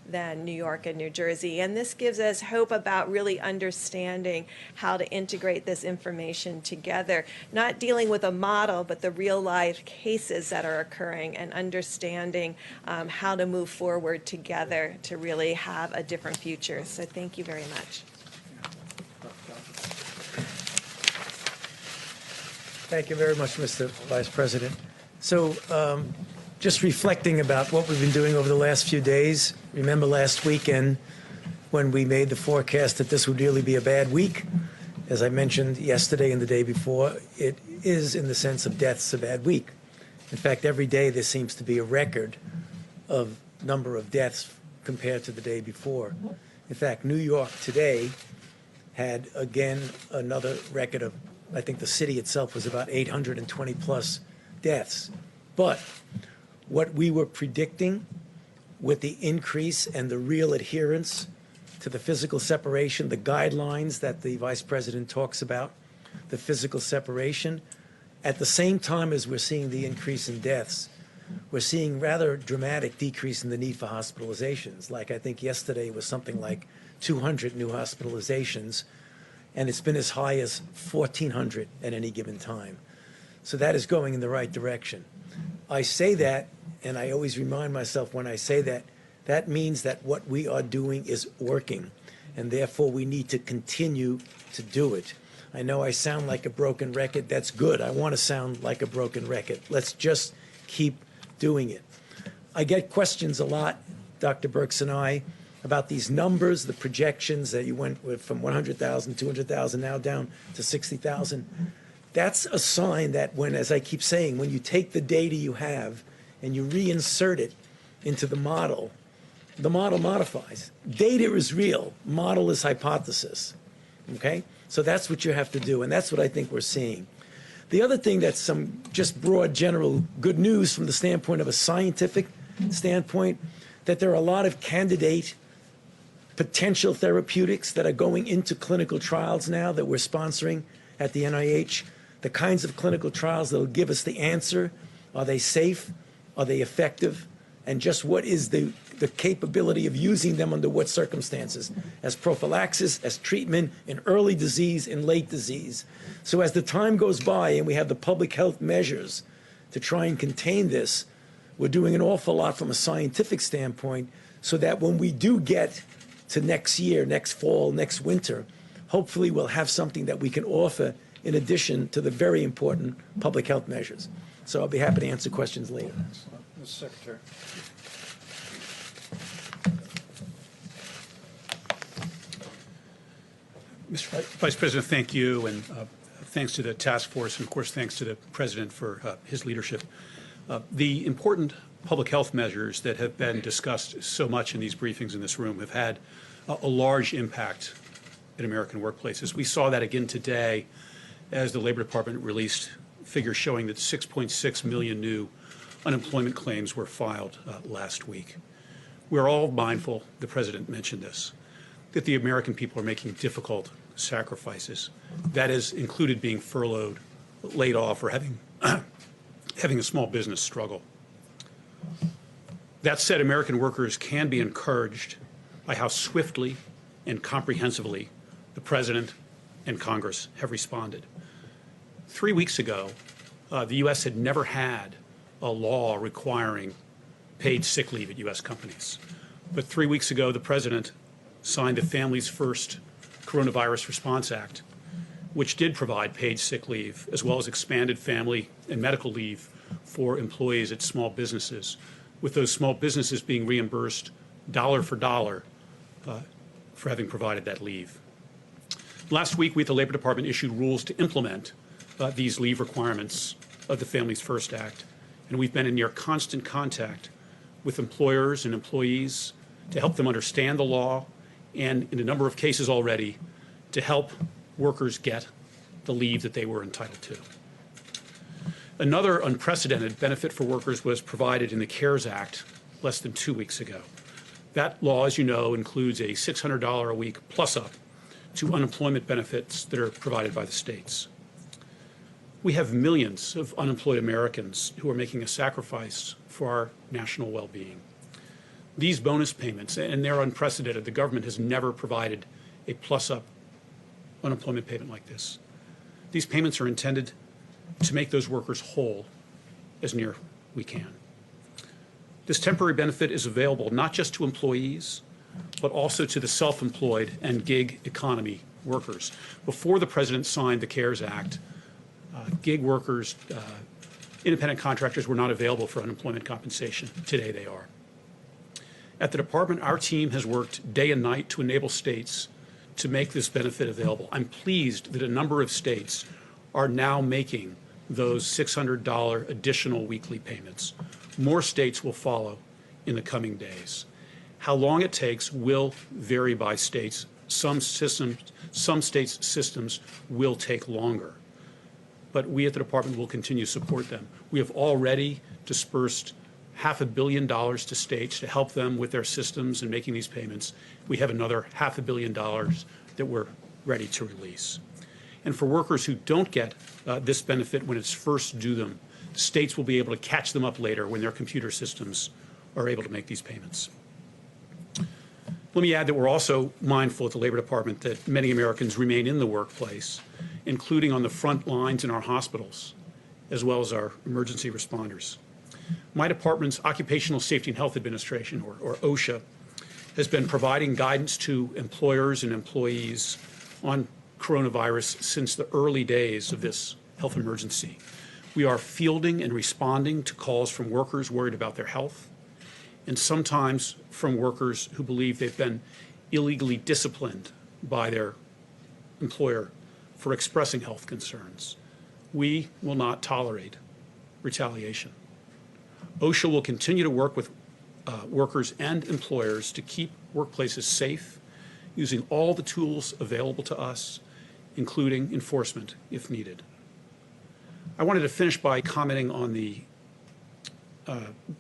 than New York and New Jersey. And this gives us hope about really understanding how to integrate this information together, not dealing with a model, but the real life cases that are occurring and understanding how to move forward together to really have a different future. So thank you very much. Thank you very much, Mr. Vice President. So just reflecting about what we've been doing over the last few days, remember last weekend when we made the forecast that this would really be a bad week? As I mentioned yesterday and the day before, it is, in the sense of deaths, a bad week. In fact, every day there seems to be a record of number of deaths compared to the day before. In fact, New York today had, again, another record of, I think the city itself was about 820 plus deaths. But what we were predicting with the increase and the real adherence to the physical separation, the guidelines that the Vice President talks about, the physical separation, at the same time as we're seeing the increase in deaths, we're seeing rather dramatic decrease in the need for hospitalizations. Like I think yesterday was something like 200 new hospitalizations, and it's been as high as 1,400 at any given time. So that is going in the right direction. I say that, and I always remind myself when I say that, that means that what we are doing is working, and therefore we need to continue to do it. I know I sound like a broken record. That's good. I want to sound like a broken record. Let's just keep doing it. I get questions a lot, Dr. Birx and I, about these numbers, the projections that you went with from 100,000, 200,000, now down to 60,000. That's a sign that when, as I keep saying, when you take the data you have and you reinsert it into the model modifies. Data is real, model is hypothesis, okay? So that's what you have to do, and that's what I think we're seeing. The other thing that's some just broad general good news from the standpoint of a scientific standpoint, that there are a lot of candidate potential therapeutics that are going into clinical trials now that we're sponsoring at the NIH. The kinds of clinical trials that will give us the answer. Are they safe? Are they effective? And just what is the capability of using them under what circumstances? As prophylaxis, as treatment, in early disease, in late disease. So as the time goes by and we have the public health measures to try and contain this, we're doing an awful lot from a scientific standpoint so that when we do get to next year, next fall, next winter, hopefully we'll have something that we can offer in addition to the very important public health measures. So I'll be happy to answer questions later. Mr. Secretary. Mr. Vice President, thank you, and thanks to the task force, and of course thanks to the President for his leadership. The important public health measures that have been discussed so much in these briefings in this room have had a large impact in American workplaces. We saw that again today as the Labor Department released figures showing that 6.6 million new unemployment claims were filed last week. We're all mindful, the President mentioned this, that the American people are making difficult sacrifices. That has included being furloughed, laid off, or having a small business struggle. That said, American workers can be encouraged by how swiftly and comprehensively the President and Congress have responded. 3 weeks ago, the U.S. had never had a law requiring paid sick leave at U.S. companies. But 3 weeks ago, the President signed the Families First Coronavirus Response Act, which did provide paid sick leave, as well as expanded family and medical leave for employees at small businesses, with those small businesses being reimbursed dollar for dollar for having provided that leave. Last week, we at the Labor Department issued rules to implement these leave requirements of the Families First Act, and we've been in near constant contact with employers and employees to help them understand the law, and in a number of cases already, to help workers get the leave that they were entitled to. Another unprecedented benefit for workers was provided in the CARES Act less than 2 weeks ago. That law, as you know, includes a $600 a week plus-up to unemployment benefits that are provided by the states. We have millions of unemployed Americans who are making a sacrifice for our national well-being. These bonus payments, and they're unprecedented, the government has never provided a plus-up unemployment payment like this. These payments are intended to make those workers whole as near we can. This temporary benefit is available not just to employees, but also to the self-employed and gig economy workers. Before the President signed the CARES Act, gig workers, independent contractors were not available for unemployment compensation. Today they are. At the Department, our team has worked day and night to enable states to make this benefit available. I'm pleased that a number of states are now making those $600 additional weekly payments. More states will follow in the coming days. How long it takes will vary by states. Some states' systems will take longer. But we at the Department will continue to support them. We have already dispersed $500 million to states to help them with their systems and making these payments. We have another $500 million that we're ready to release. And for workers who don't get this benefit when it's first due them, states will be able to catch them up later when their computer systems are able to make these payments. Let me add that we're also mindful at the Labor Department that many Americans remain in the workplace, including on the front lines in our hospitals, as well as our emergency responders. My department's Occupational Safety and Health Administration, or OSHA, has been providing guidance to employers and employees on coronavirus since the early days of this health emergency. We are fielding and responding to calls from workers worried about their health, and sometimes from workers who believe they've been illegally disciplined by their employer for expressing health concerns. We will not tolerate retaliation. OSHA will continue to work with workers and employers to keep workplaces safe, using all the tools available to us, including enforcement if needed. I wanted to finish by commenting on the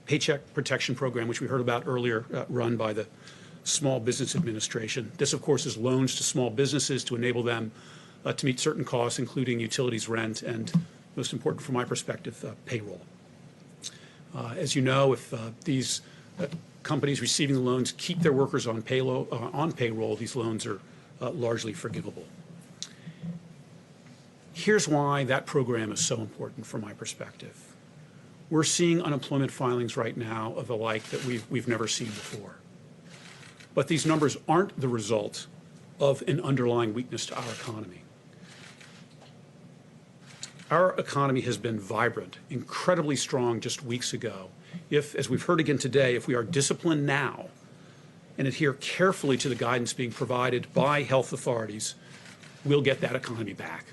Paycheck Protection Program, which we heard about earlier, run by the Small Business Administration. This, of course, is loans to small businesses to enable them to meet certain costs, including utilities, rent, and, most important from my perspective, payroll. As you know, if these companies receiving the loans keep their workers on payroll, these loans are largely forgivable. Here's why that program is so important from my perspective. We're seeing unemployment filings right now of a like that we've never seen before. But these numbers aren't the result of an underlying weakness to our economy. Our economy has been vibrant, incredibly strong just weeks ago. If, as we've heard again today, if we are disciplined now and adhere carefully to the guidance being provided by health authorities, we'll get that economy back.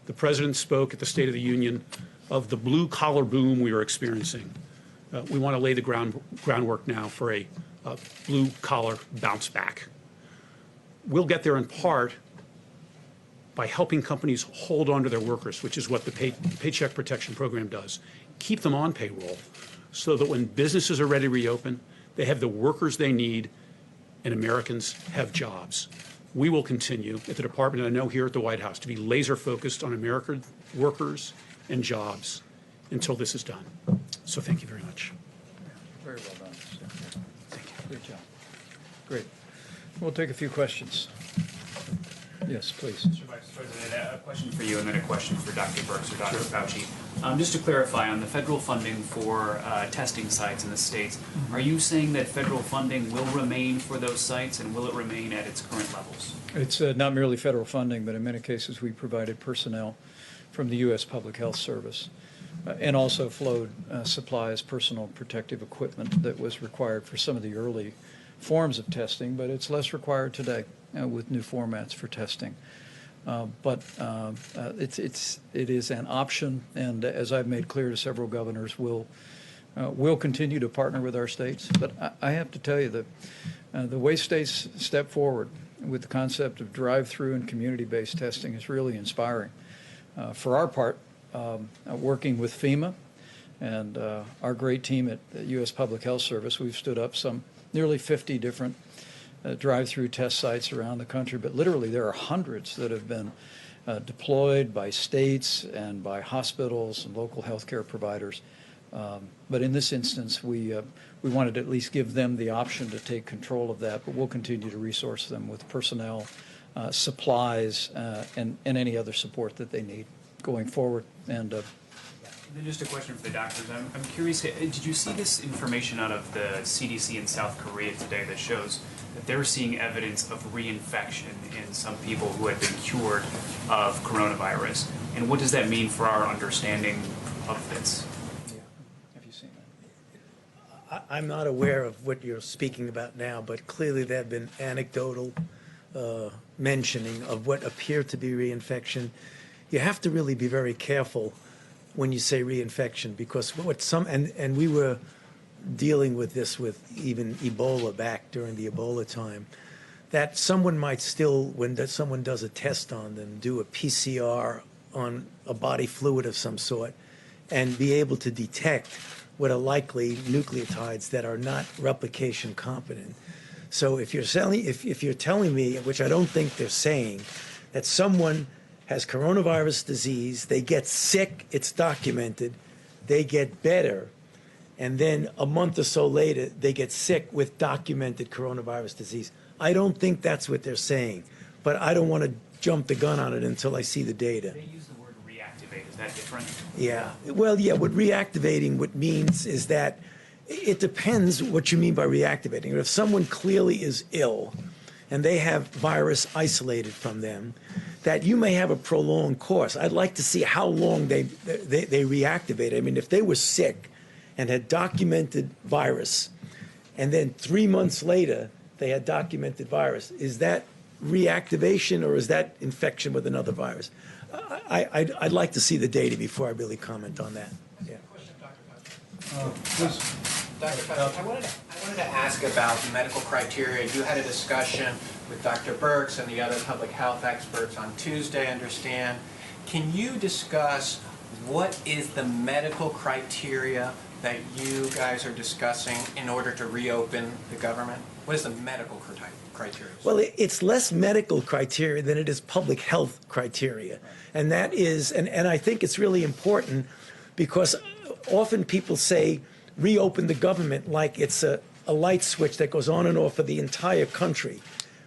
The President spoke at the State of the Union of the blue-collar boom we are experiencing. We want to lay the groundwork now for a blue-collar bounce back. We'll get there in part by helping companies hold on to their workers, which is what the Paycheck Protection Program does. Keep them on payroll so that when businesses are ready to reopen, they have the workers they need and Americans have jobs. We will continue at the Department, and I know here at the White House, to be laser focused on American workers and jobs until this is done. So thank you very much. Very well done. Thank you. Great job. Great. We'll take a few questions. Yes, please. Mr. Vice President, a question for you and then a question for Dr. Birx or Dr. Fauci. Just to clarify, on the federal funding for testing sites in the states, are you saying that federal funding will remain for those sites and will it remain at its current levels? It's not merely federal funding, but in many cases we provided personnel from the U.S. Public Health Service and also flowed supplies, personal protective equipment that was required for some of the early forms of testing, but it's less required today with new formats for testing. But it is an option, and as I've made clear to several governors, we'll continue to partner with our states. But I have to tell you that the way states step forward with the concept of drive-through and community-based testing is really inspiring. For our part, working with FEMA and our great team at the U.S. Public Health Service. We've stood up some nearly 50 different drive-through test sites around the country, but literally there are hundreds that have been deployed by states and by hospitals and local healthcare providers. But in this instance, we wanted to at least give them the option to take control of that, but we'll continue to resource them with personnel, supplies, and any other support that they need going forward. And then just a question for the doctors. I'm curious, did you see this information out of the CDC in South Korea today that shows that they're seeing evidence of reinfection in some people who had been cured of coronavirus? And what does that mean for our understanding of this? Have you seen that? I'm not aware of what you're speaking about now, but clearly there have been anecdotal mentioning of what appeared to be reinfection. You have to really be very careful when you say reinfection, because what and we were dealing with this with even Ebola back during the Ebola time, that someone might still, when someone does a test on them, do a PCR on a body fluid of some sort and be able to detect what are likely nucleotides that are not replication competent. So if you're telling me, which I don't think they're saying, that someone has coronavirus disease, they get sick, it's documented, they get better, and then a month or so later, they get sick with documented coronavirus disease. I don't think that's what they're saying, but I don't want to jump the gun on it until I see the data. They use the word reactivate. Is that different? Yeah. Well, yeah, what reactivating what means is that it depends what you mean by reactivating. If someone clearly is ill and they have virus isolated from them, that you may have a prolonged course. I'd like to see how long they reactivate. I mean, if they were sick and had documented virus, and then 3 months later they had documented virus, is that reactivation or is that infection with another virus? I'd like to see the data before I really comment on that. Yeah. Dr. Fauci, I wanted to ask about medical criteria. You had a discussion with Dr. Birx and the other public health experts on Tuesday, I understand. Can you discuss what is the medical criteria that you guys are discussing in order to reopen the government? What is the medical criteria? Well, it's less medical criteria than it is public health criteria. And that is, and I think it's really important because often people say reopen the government like it's a light switch that goes on and off for the entire country.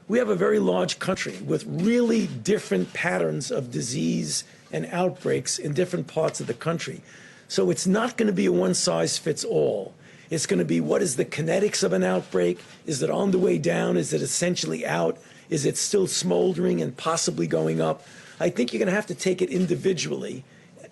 We have a very large country with really different patterns of disease and outbreaks in different parts of the country. So it's not going to be a one-size-fits-all. It's going to be, what is the kinetics of an outbreak? Is it on the way down? Is it essentially out? Is it still smoldering and possibly going up? I think you're going to have to take it individually.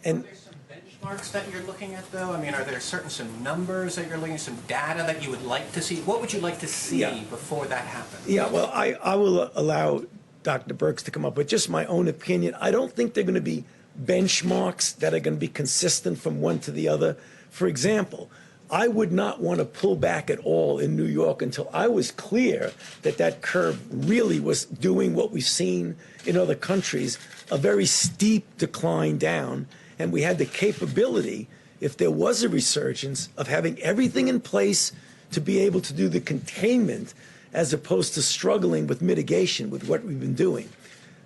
And are there some benchmarks that you're looking at, though? I mean, are there some numbers that you're looking at, some data that you would like to see? What would you like to see before that happens? Yeah, well, I will allow Dr. Birx to come up with just my own opinion. I don't think they're going to be benchmarks that are going to be consistent from one to the other. For example, I would not want to pull back at all in New York until I was clear that that curve really was doing what we've seen in other countries, a very steep decline down, and we had the capability, if there was a resurgence, of having everything in place to be able to do the containment as opposed to struggling with mitigation with what we've been doing.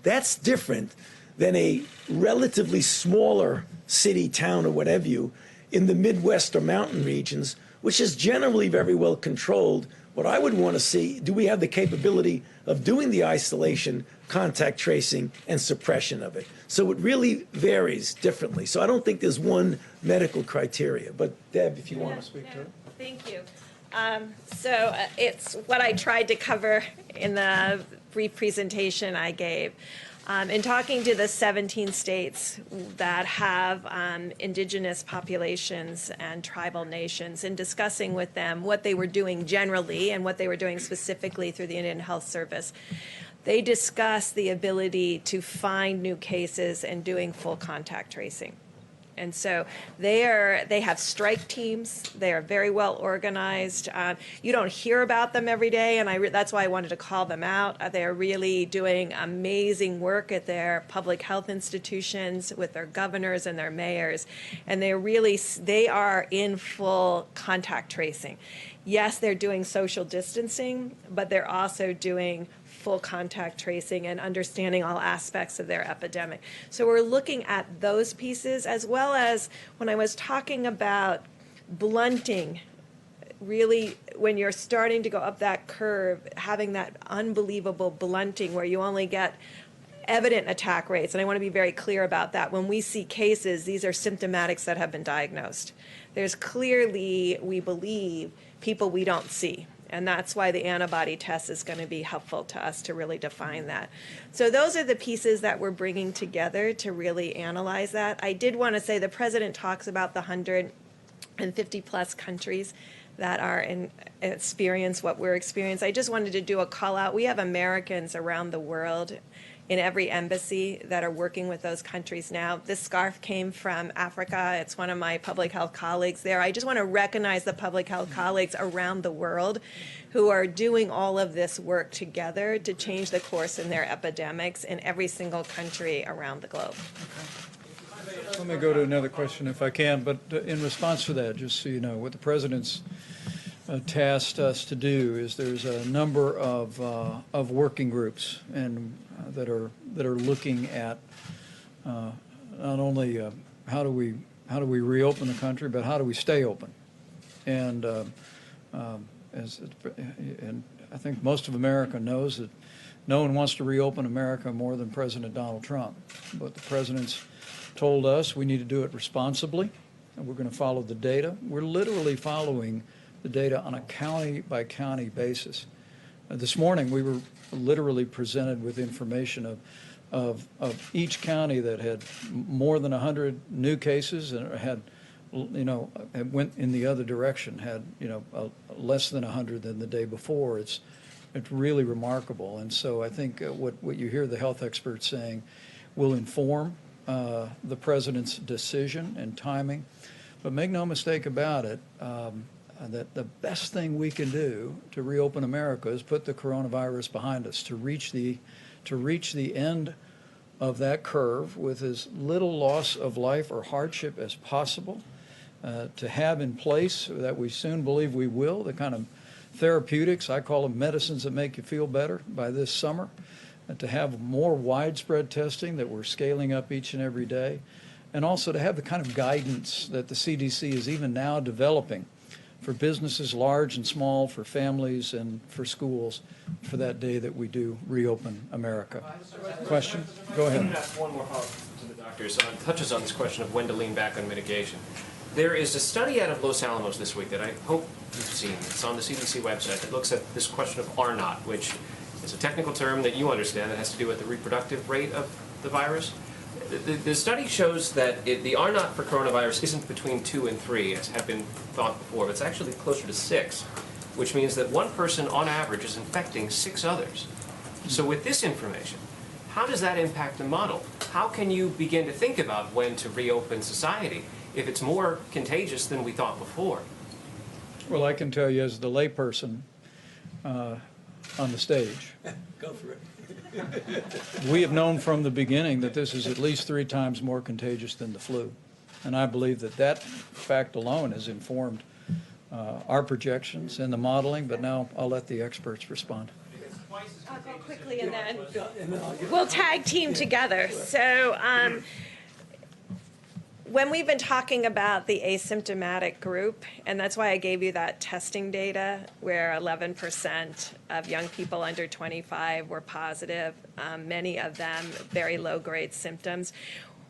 That's different than a relatively smaller city, town, or whatever you, in the Midwest or mountain regions, which is generally very well controlled. What I would want to see, do we have the capability of doing the isolation, contact tracing, and suppression of it? So it really varies differently. So I don't think there's one medical criteria. But Deb, if you want to speak to it. Thank you. It's what I tried to cover in the brief presentation I gave. In talking to the 17 states that have indigenous populations and tribal nations, and discussing with them what they were doing generally and what they were doing specifically through the Indian Health Service, they discussed the ability to find new cases and doing full contact tracing. And so they have strike teams. They are very well organized. You don't hear about them every day, and that's why I wanted to call them out. They are really doing amazing work at their public health institutions with their governors and their mayors, and they are in full contact tracing. Yes, they're doing social distancing, but they're also doing full contact tracing and understanding all aspects of their epidemic. So we're looking at those pieces, as well as when I was talking about blunting, really when you're starting to go up that curve, having that unbelievable blunting where you only get evident attack rates, and I want to be very clear about that. When we see cases, these are symptomatics that have been diagnosed. There's clearly, we believe, people we don't see. And that's why the antibody test is going to be helpful to us to really define that. So those are the pieces that we're bringing together to really analyze that. I did want to say the president talks about the 150 plus countries that are experience what we're experiencing. I just wanted to do a call out. We have Americans around the world in every embassy that are working with those countries now. This scarf came from Africa. It's one of my public health colleagues there. I just want to recognize the public health colleagues around the world who are doing all of this work together to change the course in their epidemics in every single country around the globe. Let me go to another question if I can, but in response to that, just so you know, what the president's tasked us to do is there's a number of working groups and that are looking at not only how do we reopen the country, but how do we stay open. And and I think most of America knows that no one wants to reopen America more than President Donald Trump. But the president's told us we need to do it responsibly, and we're going to follow the data. We're literally following the data on a county-by-county basis. This morning, we were literally presented with information of each county that had more than 100 new cases and had, went in the other direction, had, less than 100 than the day before. It's really remarkable. And so I think what you hear the health experts saying will inform the president's decision and timing. But make no mistake about it, that the best thing we can do to reopen America is put the coronavirus behind us, to reach the end of that curve with as little loss of life or hardship as possible, to have in place that we soon believe we will, the kind of therapeutics, I call them medicines that make you feel better, by this summer, and to have more widespread testing that we're scaling up each and every day, and also to have the kind of guidance that the CDC is even now developing for businesses large and small, for families and for schools, for that day that we do reopen America. Question? Go ahead. I'm going to ask one more follow-up to the doctor. So it touches on this question of when to lean back on mitigation. There is a study out of Los Alamos this week that I hope you've seen. It's on the CDC website that looks at this question of R0, which is a technical term that you understand that has to do with the reproductive rate of the virus. The study shows that the R0 for coronavirus isn't between 2 and 3, as had been thought before, but it's actually closer to 6, which means that one person on average is infecting 6 others. So with this information, how does that impact the model? How can you begin to think about when to reopen society if it's more contagious than we thought before? Well, I can tell you as the layperson on the stage. Go for it. We have known from the beginning that this is at least 3 times more contagious than the flu. And I believe that fact alone has informed our projections and the modeling, but now I'll let the experts respond. I'll go quickly and then we'll tag team together. So when we've been talking about the asymptomatic group, and that's why I gave you that testing data where 11% of young people under 25 were positive, many of them very low-grade symptoms.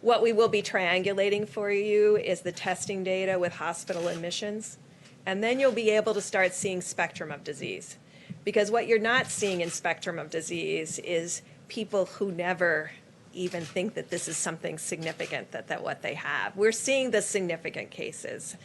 What we will be triangulating for you is the testing data with hospital admissions, and then you'll be able to start seeing spectrum of disease. Because what you're not seeing in spectrum of disease is people who never even think that this is something significant, that what they have. We're seeing the significant cases.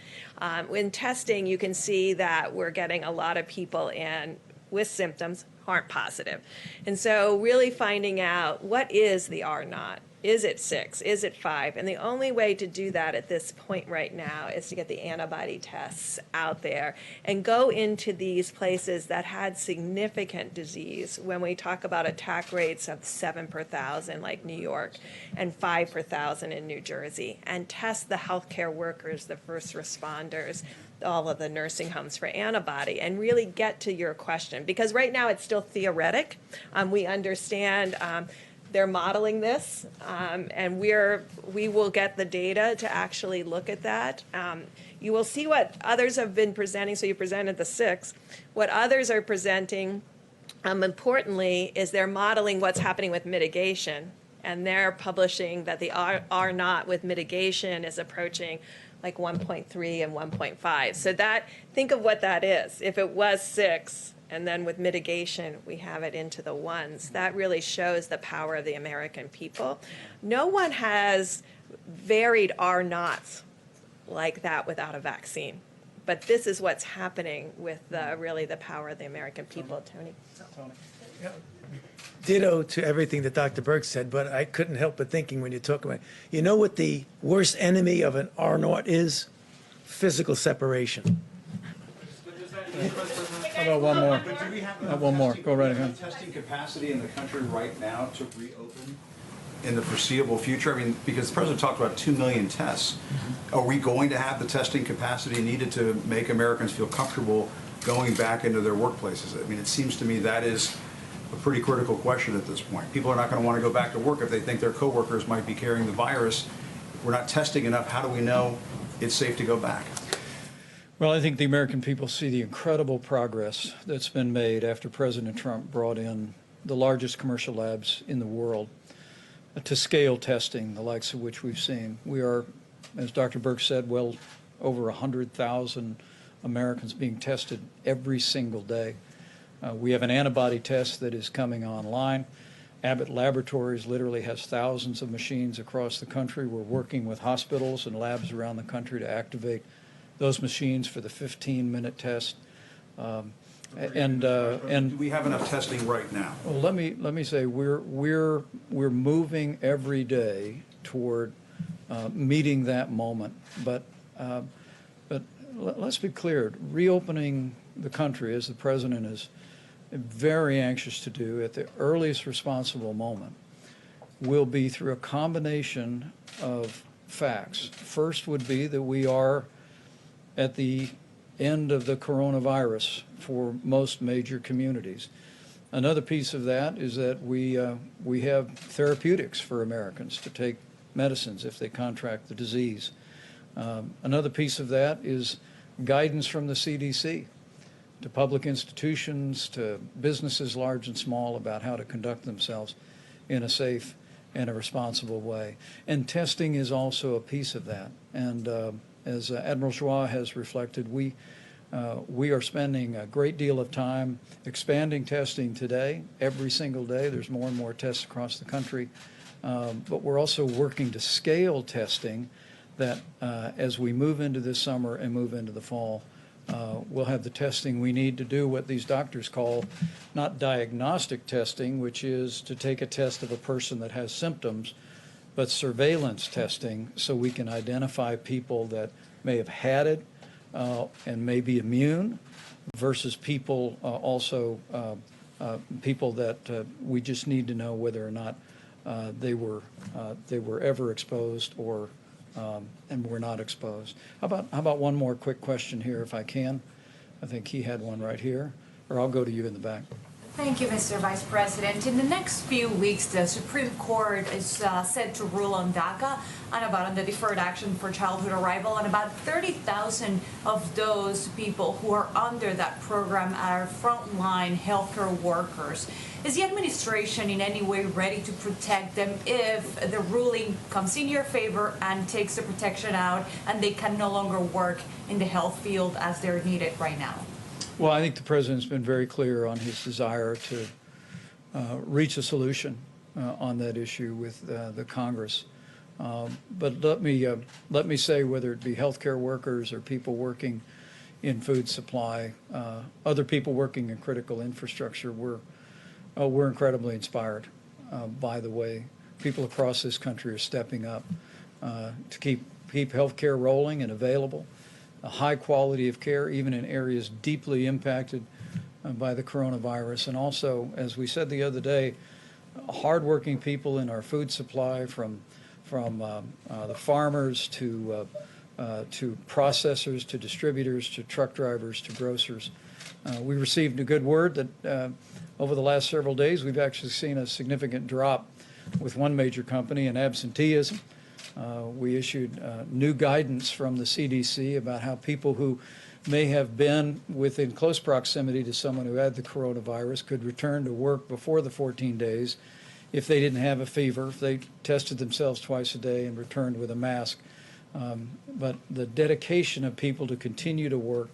In testing, you can see that we're getting a lot of people in with symptoms who aren't positive. And so really finding out what is the R0. Is it 6? Is it 5? And the only way to do that at this point right now is to get the antibody tests out there and go into these places that had significant disease. When we talk about attack rates of 7 per thousand, like New York, and 5 per thousand in New Jersey, and test the healthcare workers, the first responders, all of the nursing homes for antibody, and really get to your question. Because right now it's still theoretic. We understand they're modeling this, and we will get the data to actually look at that. You will see what others have been presenting. So you presented the 6. What others are presenting, importantly, is they're modeling what's happening with mitigation, and they're publishing that the R naught with mitigation is approaching like 1.3 and 1.5. So that, think of what that is. If it was 6, and then with mitigation, we have it into the 1s. That really shows the power of the American people. No one has varied R naughts like that without a vaccine. But this is what's happening with really the power of the American people. Tony? Ditto to everything that Dr. Birx said, but I couldn't help but thinking when you talk about, you know what the worst enemy of an R naught is? Physical separation. How about one more? But do we have One more. Go right ahead. testing capacity in the country right now to reopen in the foreseeable future? I mean, because the president talked about 2 million tests. Are we going to have the testing capacity needed to make Americans feel comfortable going back into their workplaces? I mean, it seems to me that is a pretty critical question at this point. People are not going to want to go back to work if they think their coworkers might be carrying the virus. If we're not testing enough, how do we know it's safe to go back? Well, I think the American people see the incredible progress that's been made after President Trump brought in the largest commercial labs in the world to scale testing, the likes of which we've seen. We are, as Dr. Birx said, well over 100,000 Americans being tested every single day. We have an antibody test that is coming online. Abbott Laboratories literally has thousands of machines across the country. We're working with hospitals and labs around the country to activate those machines for the 15-minute test. Do we have enough testing right now? Well, let me say we're moving every day toward meeting that moment. But let's be clear: reopening the country, as the president is very anxious to do at the earliest responsible moment, will be through a combination of facts. First would be that we are at the end of the coronavirus for most major communities. Another piece of that is that we have therapeutics for Americans to take medicines if they contract the disease. Another piece of that is guidance from the CDC to public institutions, to businesses large and small, about how to conduct themselves in a safe and a responsible way. And testing is also a piece of that. And as Admiral Joie has reflected, we are spending a great deal of time expanding testing today. Every single day there's more and more tests across the country. But we're also working to scale testing that as we move into this summer and move into the fall, we'll have the testing we need to do what these doctors call not diagnostic testing, which is to take a test of a person that has symptoms, but surveillance testing, so we can identify people that may have had it and may be immune versus people people that we just need to know whether or not they were ever exposed or and were not exposed. How about one more quick question here, if I can? I think he had one right here, or I'll go to you in the back. Thank you, Mr. Vice President. In the next few weeks, the Supreme Court is set to rule on DACA and on the Deferred Action for Childhood Arrival, and about 30,000 of those people who are under that program are frontline healthcare workers. Is the administration in any way ready to protect them if the ruling comes in your favor and takes the protection out and they can no longer work in the health field as they're needed right now? Well, I think the president's been very clear on his desire to reach a solution on that issue with the Congress. But let me say, whether it be healthcare workers or people working in food supply, other people working in critical infrastructure, we're incredibly inspired by the way people across this country are stepping up to keep healthcare rolling and available, a high quality of care, even in areas deeply impacted by the coronavirus. And also, as we said the other day, hardworking people in our food supply, from the farmers to processors, to distributors, to truck drivers, to grocers. We received a good word that over the last several days, we've actually seen a significant drop with one major company in absenteeism. We issued new guidance from the CDC about how people who may have been within close proximity to someone who had the coronavirus could return to work before the 14 days if they didn't have a fever, if they tested themselves twice a day and returned with a mask. But the dedication of people to continue to work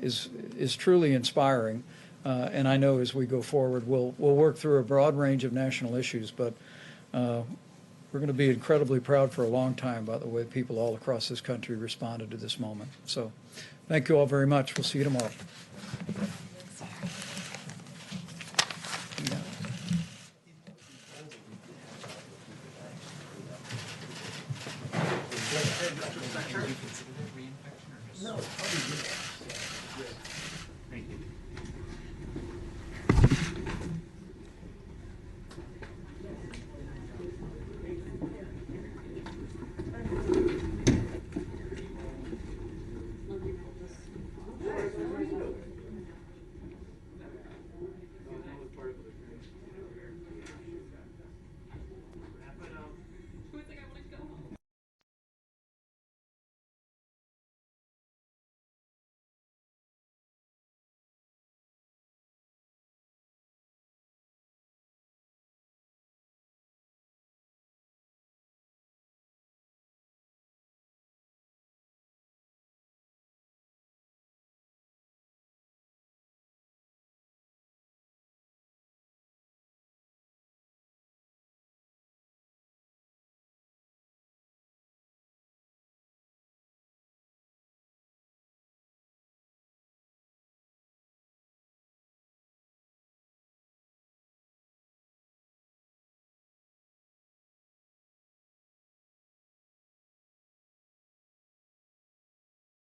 is truly inspiring. And I know as we go forward, we'll work through a broad range of national issues, but we're going to be incredibly proud for a long time about the way people all across this country responded to this moment. So thank you all very much. We'll see you tomorrow. No, it's probably good. Thank you.